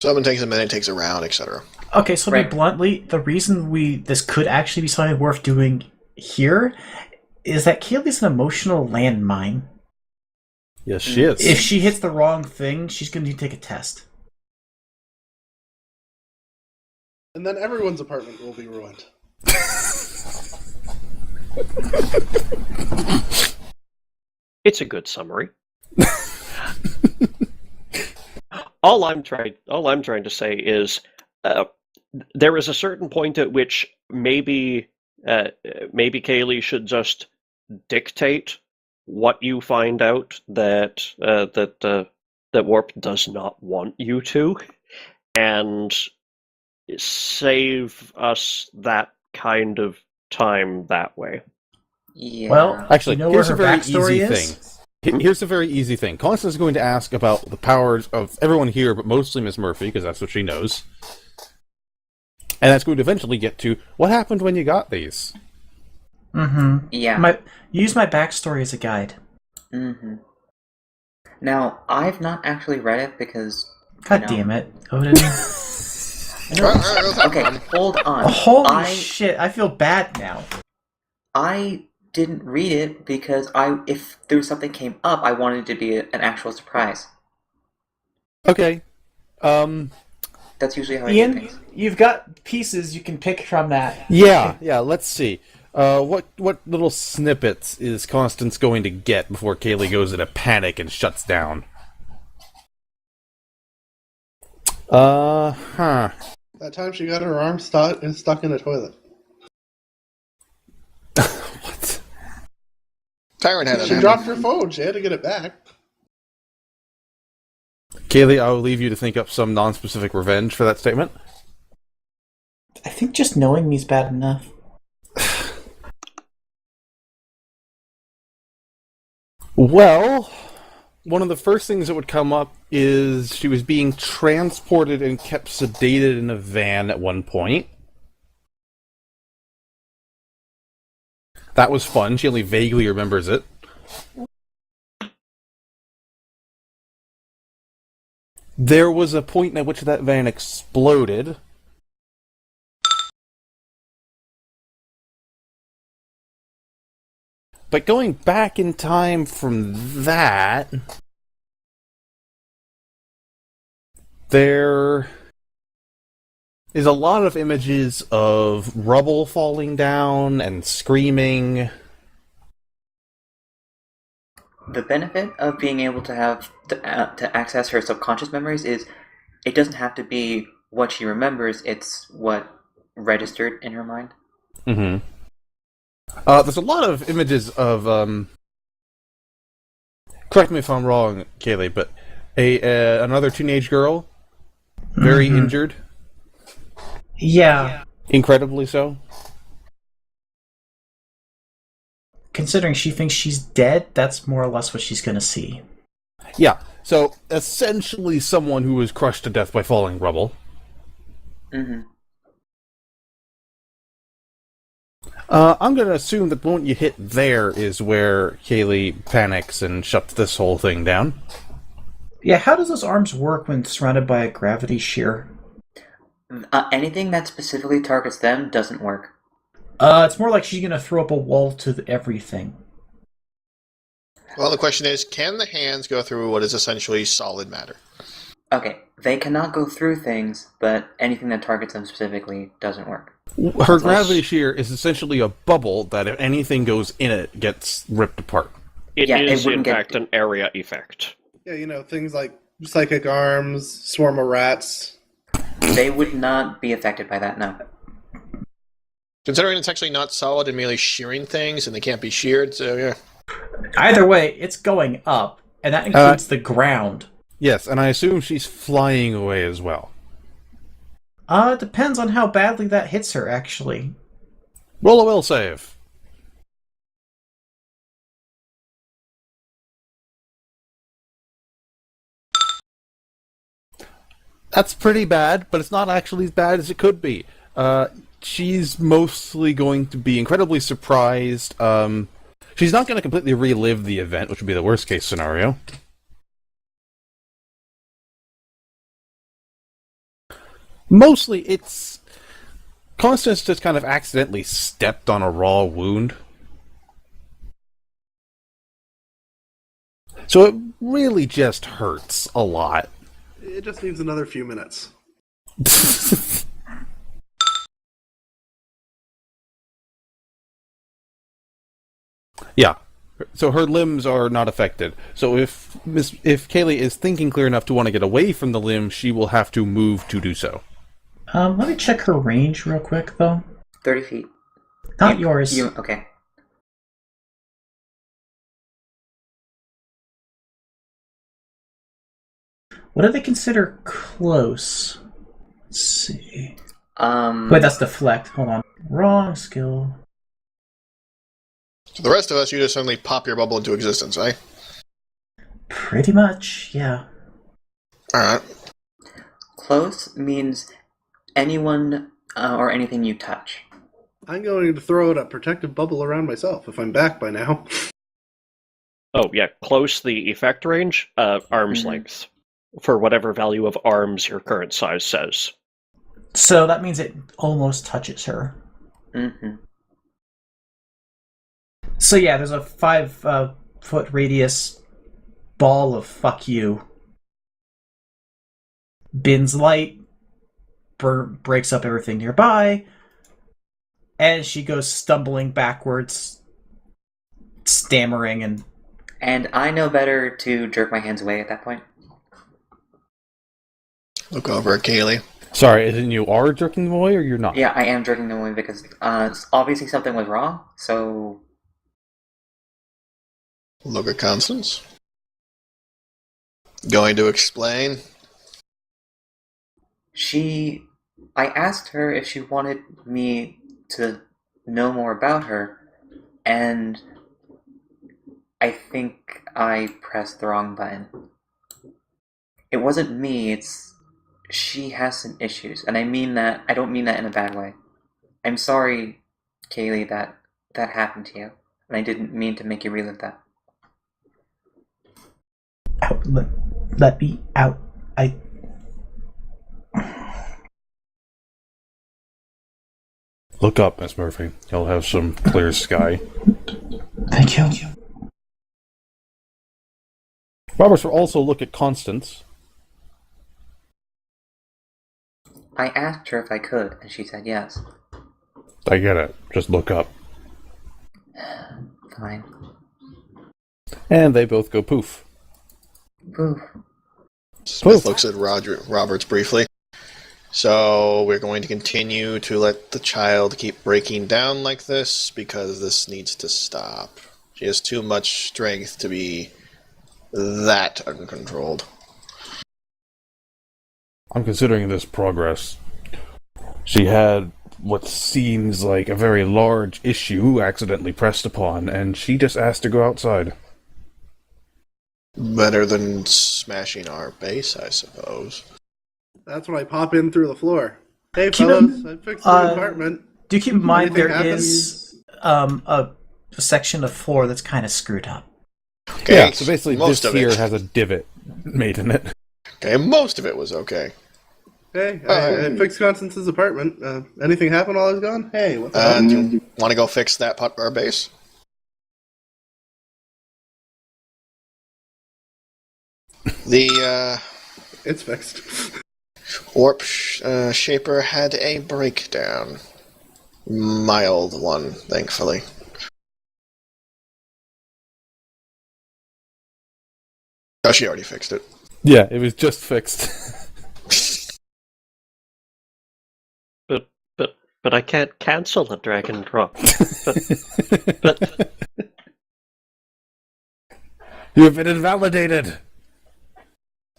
Something takes a minute, takes a round, etc. Okay, so to Right. be bluntly, the reason this could actually be something worth doing here is that Kaylee's an emotional landmine. Yes, she is. If she hits the wrong thing, she's going to need to take a test. And then everyone's apartment will be ruined. It's a good summary. All I'm trying to say is there is a certain point at which maybe Kaylee should just dictate what you find out that Warp does not want you to, and save us that kind of time that way. Yeah. Well, Actually, you know here's where a her very backstory easy is? thing. Here's a very easy thing. Constance is going to ask about the powers of everyone here, but mostly Miss Murphy, because that's what she knows. And that's going to eventually get to, what happened when you got these? Mm-hmm. Yeah. Use my backstory as a guide. Mm-hmm. Now, I've not actually read it because... God damn it, Odin. Okay, hold on. Oh, holy shit, I feel bad now. I didn't read it because if there was something came up, I wanted it to be an actual surprise. Okay. That's usually how I do Ian, things. you've got pieces you can pick from that. Yeah, let's see. What little snippets is Constance going to get before Kaylee goes into panic and shuts down? That time she got her arm stuck in a toilet. What? Tyrant had She dropped her phone. She had to get it back. Kaylee, I will leave you to think up some non-specific revenge for that statement. I think just knowing me's bad enough. Well, one of the first things that would come up is she was being transported and kept sedated in a van at one point. That was fun. She only vaguely remembers it. There was a point at which that van exploded. But going back in time from that, there is a lot of images of rubble falling down and screaming. The benefit of being able to have to access her subconscious memories is it doesn't have to be what she remembers, it's what registered in her mind. Mm-hmm. There's a lot of images of, correct me if I'm wrong, Kaylee, but another teenage girl, very injured. Yeah. Incredibly so. Considering she thinks she's dead, that's more or less what she's gonna see. Yeah, so essentially someone who was crushed to death by falling rubble. Mm-hmm. I'm going to assume that the moment you hit there is where Kaylee panics and shuts this whole thing down. Yeah, how does those arms work when surrounded by a gravity shear? Anything that specifically targets them doesn't work. It's more like she's gonna throw up a wall to everything. Well, the question is, can the hands go through what is essentially solid matter? Okay, they cannot go through things, but anything that targets them specifically doesn't work. Her gravity shear is essentially a bubble that if anything goes in it gets ripped apart. It Yeah, it is, in wouldn't get- fact, an area effect. Yeah, you know, things like psychic arms, swarm of rats. They would not be affected by that, no. Considering it's actually not solid and merely shearing things, and they can't be sheared, so yeah. Either way, it's going up, and that includes the ground. Yes, and I assume she's flying away as well. It depends on how badly that hits her, actually. Roll a will save. That's pretty bad, but it's not actually as bad as it could be. She's mostly going to be incredibly surprised. She's not going to completely relive the event, which would be the worst case scenario. Mostly, it's... Constance just kind of accidentally stepped on a raw wound. So it really just hurts a lot. It just needs another few minutes. Yeah. So her limbs are not affected. So if Kaylee is thinking clear enough to want to get away from the limb, she will have to move to do so. Let me check her range real quick, though. 30 feet. Not yours. Okay. What do they consider close? Let's see. Wait, that's deflect. Hold on. Wrong skill. So the rest of us, you just suddenly pop your bubble into existence, right? Pretty much, yeah. Alright. Close means anyone or anything you touch. I'm going to throw out a protective bubble around myself if I'm back by now. Oh, yeah, close the effect range, arm's length. For whatever value of arms your current size says. So that means it almost touches her. Mm-hmm. So yeah, there's a 5-foot radius ball of fuck you. Bins light, breaks up everything nearby, and she goes stumbling backwards, stammering, And I know better to jerk my hands away at that point. Look over at Kaylee. Sorry, isn't you are jerking them away or you're not? Yeah, I am jerking them away because obviously something was wrong, so... Look at Constance. Going to explain? I asked her if she wanted me to know more about her, and I think I pressed the wrong button. It wasn't me, she has some issues, and I don't mean that in a bad way. I'm sorry, Kaylee, that happened to you, and I didn't mean to make you relive that. out. Let me out. Look up, Miss Murphy. You'll have some clear sky. Thank you. Roberts will also look at Constance. I asked her if I could, and she said yes. I get it. Just look up. Fine. And they both go poof. Poof. Smith looks at Roberts briefly. So we're going to continue to let the child keep breaking down like this because this needs to stop. She has too much strength to be that uncontrolled. I'm considering this progress. She had what seems like a very large issue accidentally pressed upon, and she just asked to go outside. Better than smashing our base, I suppose. That's when I pop in through the floor. Hey, Keep fellas, I fixed the apartment. Do keep in mind Anything there is a section of floor that's kind of screwed up. Okay, Yeah, so basically most this of here it. has a divot made in it. Okay, most of it was okay. Hey, I fixed Constance's apartment. Anything happen while I was gone? Hey, what's up? Do you want to go fix that part of our base? The It's fixed. warp shaper had a breakdown. Mild one, thankfully. Oh, she already fixed it. Yeah, it was just fixed. But I can't cancel a drag and drop. But You have been invalidated!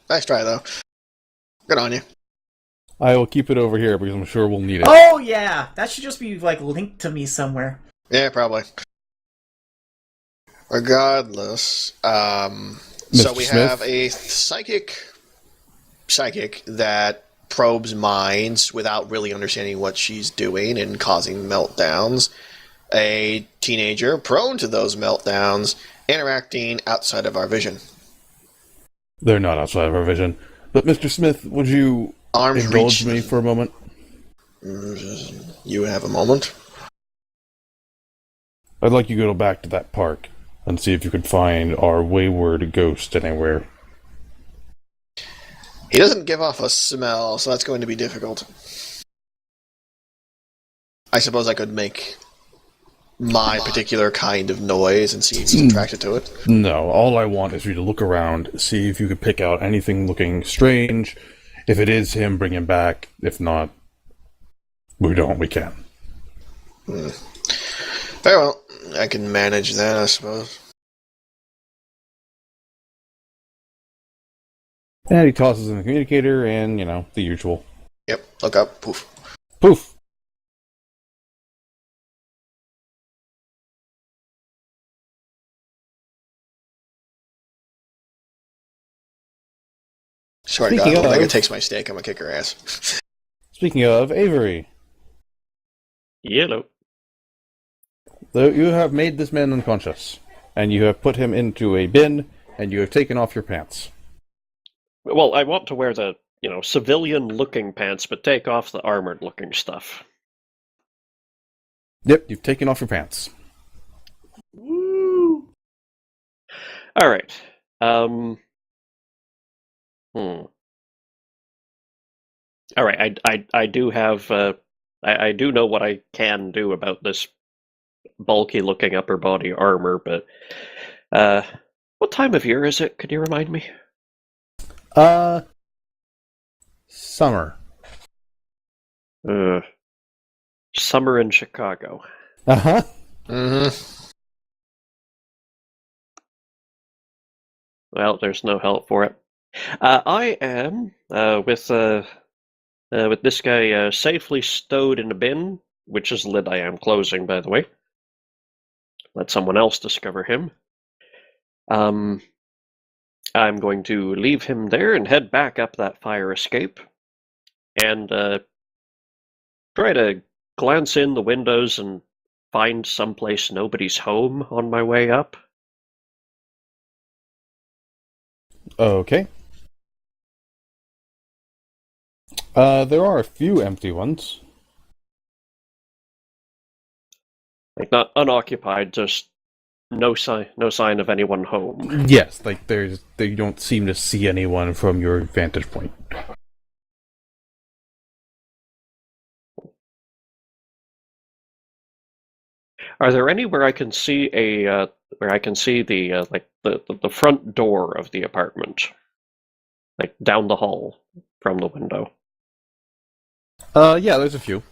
Nice try, though. Good on you. I will keep it over here because I'm sure we'll need it. Oh yeah, that should just be like linked to me somewhere. Yeah, probably. Regardless, so Mr. we Smith? have a psychic that probes minds without really understanding what she's doing and causing meltdowns. A teenager prone to those meltdowns, interacting outside of our vision. They're not outside of our vision. But Mr. Smith, would you Arms indulge reach. me for a moment? You have a moment. I'd like you to go back to that park and see if you could find our wayward ghost anywhere. He doesn't give off a smell, so that's going to be difficult. I suppose I could make my particular kind of noise and see if he's attracted to it? No, all I want is for you to look around, see if you could pick out anything looking strange. If it is him, bring him back. If not, we can. Very well. I can manage that, I suppose. And he tosses in the communicator, and, the usual. Yep, look up, poof. Poof! Swear to God, Speaking when Omega of- takes my steak, I'm gonna kick her ass. Speaking of, Avery, Yellow. you have made this man unconscious, and you have put him into a bin, and you have taken off your pants. Well, I want to wear the, civilian-looking pants, but take off the armored-looking stuff. Yep, you've taken off your pants. Woo! All right. All right. I do have. I do know what I can do about this bulky-looking upper body armor, but what time of year is it? Could you remind me? Summer. Summer in Chicago. Uh-huh. Mm-hmm. Well, there's no help for it. I am with this guy safely stowed in a bin, which is the lid I am closing, by the way. Let someone else discover him. I'm going to leave him there and head back up that fire escape, and try to glance in the windows and find someplace nobody's home on my way up. Okay. There are a few empty ones. Like, not unoccupied, just no sign of anyone home. Yes, they don't seem to see anyone from your vantage point. Are there any where I can see the the front door of the apartment, like down the hall from the window? Yeah, there's a few.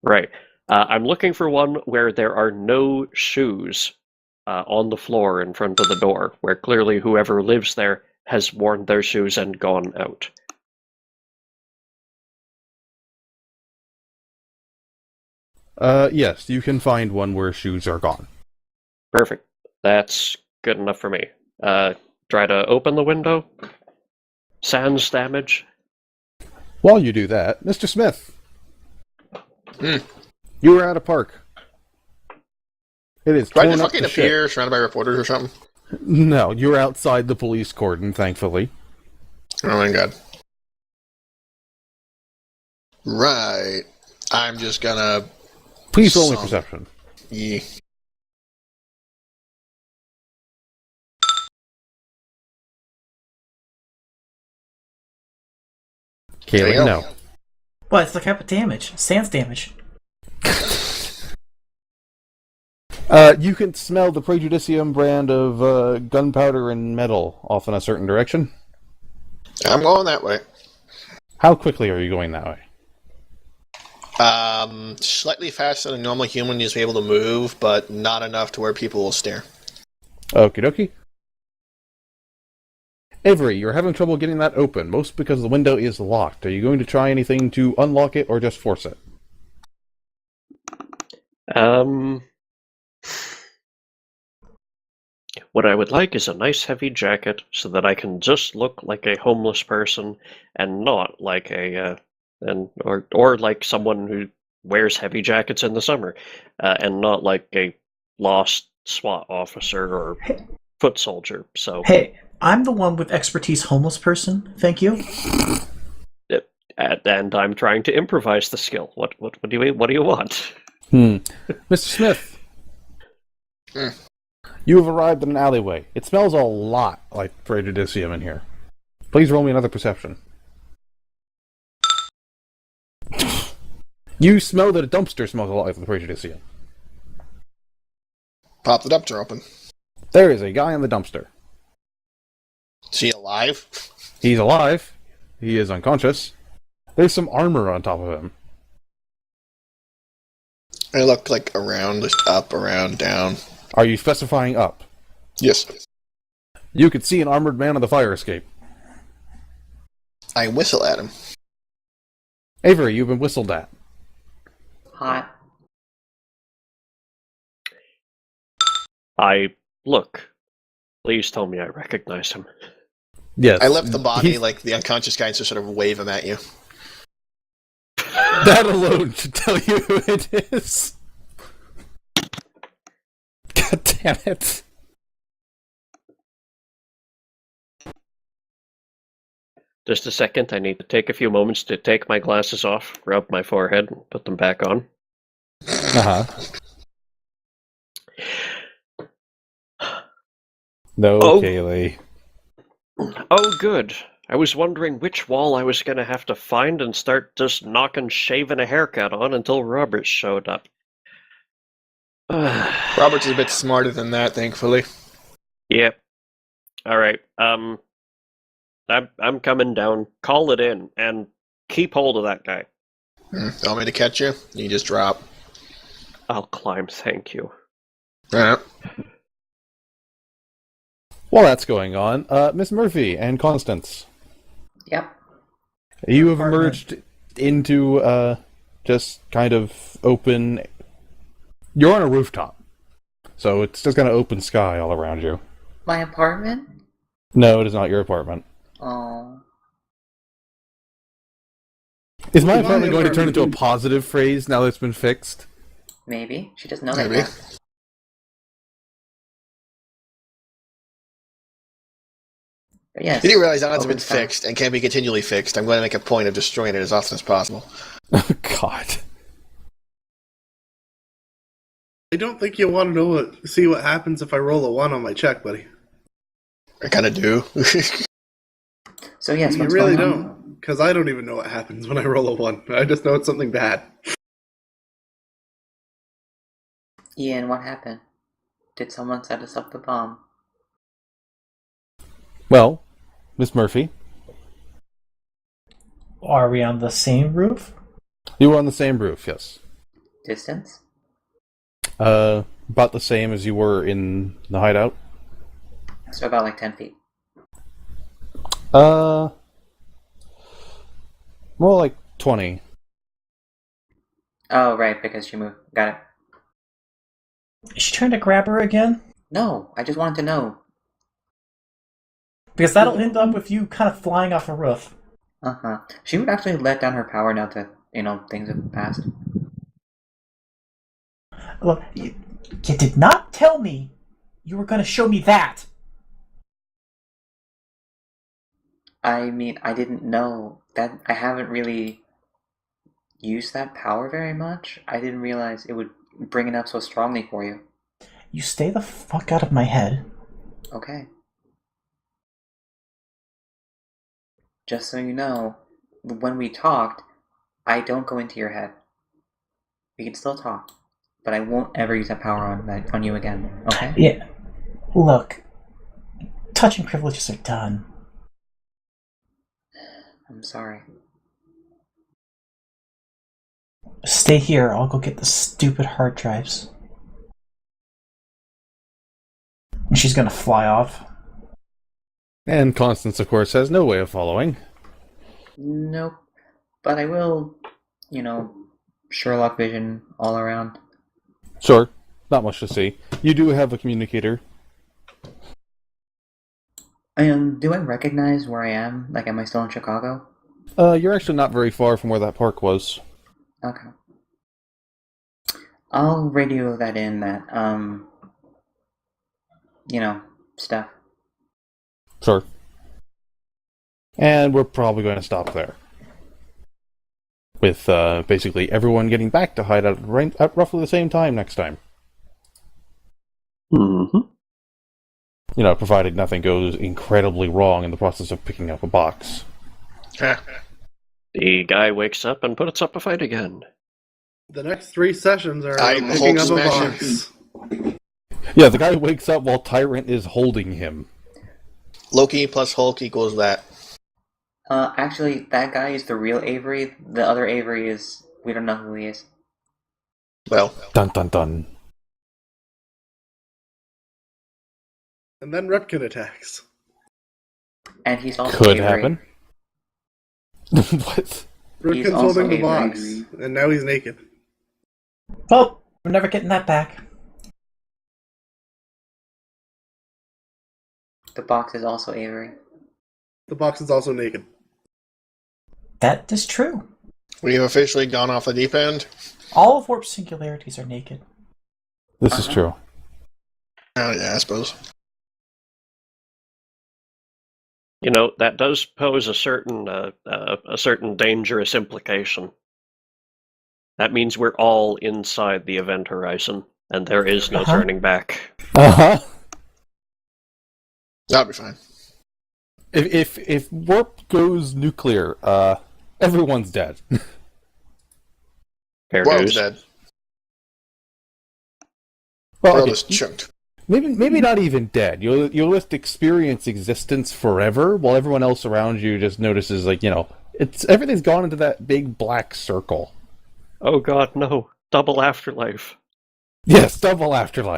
Right. I'm looking for one where there are no shoes on the floor in front of the door, where clearly whoever lives there has worn their shoes and gone out. Yes, you can find one where shoes are gone. Perfect. That's good enough for me. Try to open the window. Sans damage. While you do that, Mr. Smith, Mm. you were at a park. It is Do I torn just up fucking to shit. appear surrounded by reporters or something? No, you're outside the police cordon, thankfully. Oh my God. Right. I'm just gonna... Please roll me Some- perception. Yeah. There you Kaylee, go. no. What? It's the type of damage. Sans damage. You can smell the Praejudicium brand of gunpowder and metal off in a certain direction. I'm going that way. How quickly are you going that way? Slightly faster than a normal human needs to be able to move, but not enough to where people will stare. Okie dokie. Avery, you're having trouble getting that open, most because the window is locked. Are you going to try anything to unlock it or just force it? What I would like is a nice heavy jacket so that I can just look like a homeless person and not like or like someone who wears heavy jackets in the summer, and not like a lost SWAT officer or foot soldier. So, Hey, I'm the one with expertise homeless person. Thank you. and I'm trying to improvise the skill. What do you want? Mr. Smith, you have arrived in an alleyway. It smells a lot like Praejudicium in here. Please roll me another perception. You smell that a dumpster smells a lot like the Praejudicium. Pop the dumpster open. There is a guy in the dumpster. Is he alive? He's alive. He is unconscious. There's some armor on top of him. I look like around, up, around, down. Are you specifying up? Yes. You could see an armored man on the fire escape. I whistle at him. Avery, you've been whistled at. Hot. I look. Please tell me I recognize him. Yes. I left the body He's- like the unconscious guy and just sort of wave him at you. That alone should tell you who it is. God damn it. Just a second, I need to take a few moments to take my glasses off, rub my forehead, and put them back on. Uh-huh. No, Oh. Kaylee. Oh, good. I was wondering which wall I was going to have to find and start just shaving a haircut on until Robert showed up. Robert's a bit smarter than that, thankfully. Yep. All right. I'm coming down. Call it in and keep hold of that guy. Want me to catch you? You just drop. I'll climb, thank you. Alright. While that's going on, Miss Murphy and Constance, Yep. you have Apartment. emerged into just kind of open. You're on a rooftop, so it's just kind of open sky all around you. My apartment? No, it is not your apartment. Oh. Is my My apartment going to turn into a apartment. positive phrase now that it's been fixed? Maybe. She doesn't know that Maybe. yet. But yes. You didn't realize now it's been Open sky. fixed and can be continually fixed. I'm going to make a point of destroying it as often as possible. Oh, God. I don't think you want to see what happens if I roll a 1 on my check, buddy. I kind of do. So yes, You what's really going on? don't, because I don't even know what happens when I roll a 1. I just know it's something bad. Ian, what happened? Did someone set us up the bomb? Well, Miss Murphy, Are we on the same roof? you were on the same roof, yes. Distance? About the same as you were in the hideout. So about like 10 feet. More like 20. Oh, right, because she moved. Got it. Is she trying to grab her again? No, I just wanted to know. Because that'll end up with you kind of flying off a roof. Uh-huh. She would actually let down her power now that, things have passed. Look, you did not tell me you were going to show me that. I mean, I didn't know that. I haven't really used that power very much. I didn't realize it would bring it up so strongly for you. You stay the fuck out of my head. Okay. Just so you know, when we talked, I don't go into your head. We can still talk, but I won't ever use that power on you again. Okay? Yeah. Look, touching privileges are done. I'm sorry. Stay here. I'll go get the stupid hard drives. And she's gonna fly off. And Constance, of course, has no way of following. Nope. But I will, Sherlock vision all around. Sure, not much to see. You do have a communicator. Do I recognize where I am? Like, am I still in Chicago? You're actually not very far from where that park was. Okay. I'll radio that in that, stuff. Sure. And we're probably going to stop there. With, basically everyone getting back to hideout right at roughly the same time next time. Mm-hmm. Provided nothing goes incredibly wrong in the process of picking up a box. The guy wakes up and puts up a fight again. The next 3 sessions are I picking Hulk up a smash box. Yeah, the guy wakes up while Tyrant is holding him. Loki plus Hulk equals that. Actually, that guy is the real Avery. The other Avery is... we don't know who he is. Well, Dun dun dun. And then Repkin attacks. And he's also Could Avery. happen. What? Repkin's also holding the Avery. box, and now he's naked. Well, we're never getting that back. The box is also Avery. The box is also naked. That is true. we have officially gone off the deep end. All of Warp's singularities are naked. This is true. Oh, yeah, I suppose. You know, that does pose a certain dangerous implication. That means we're all inside the event horizon, and there is no turning back. Uh-huh. That'll be fine. If Warp goes nuclear, everyone's dead. Fair World's dues. dead. Well, World okay, is chunked. maybe not even dead. You'll just experience existence forever, while everyone else around you just notices, like, it's everything's gone into that big black circle. Oh god, no. Double afterlife. Yes, double afterlife.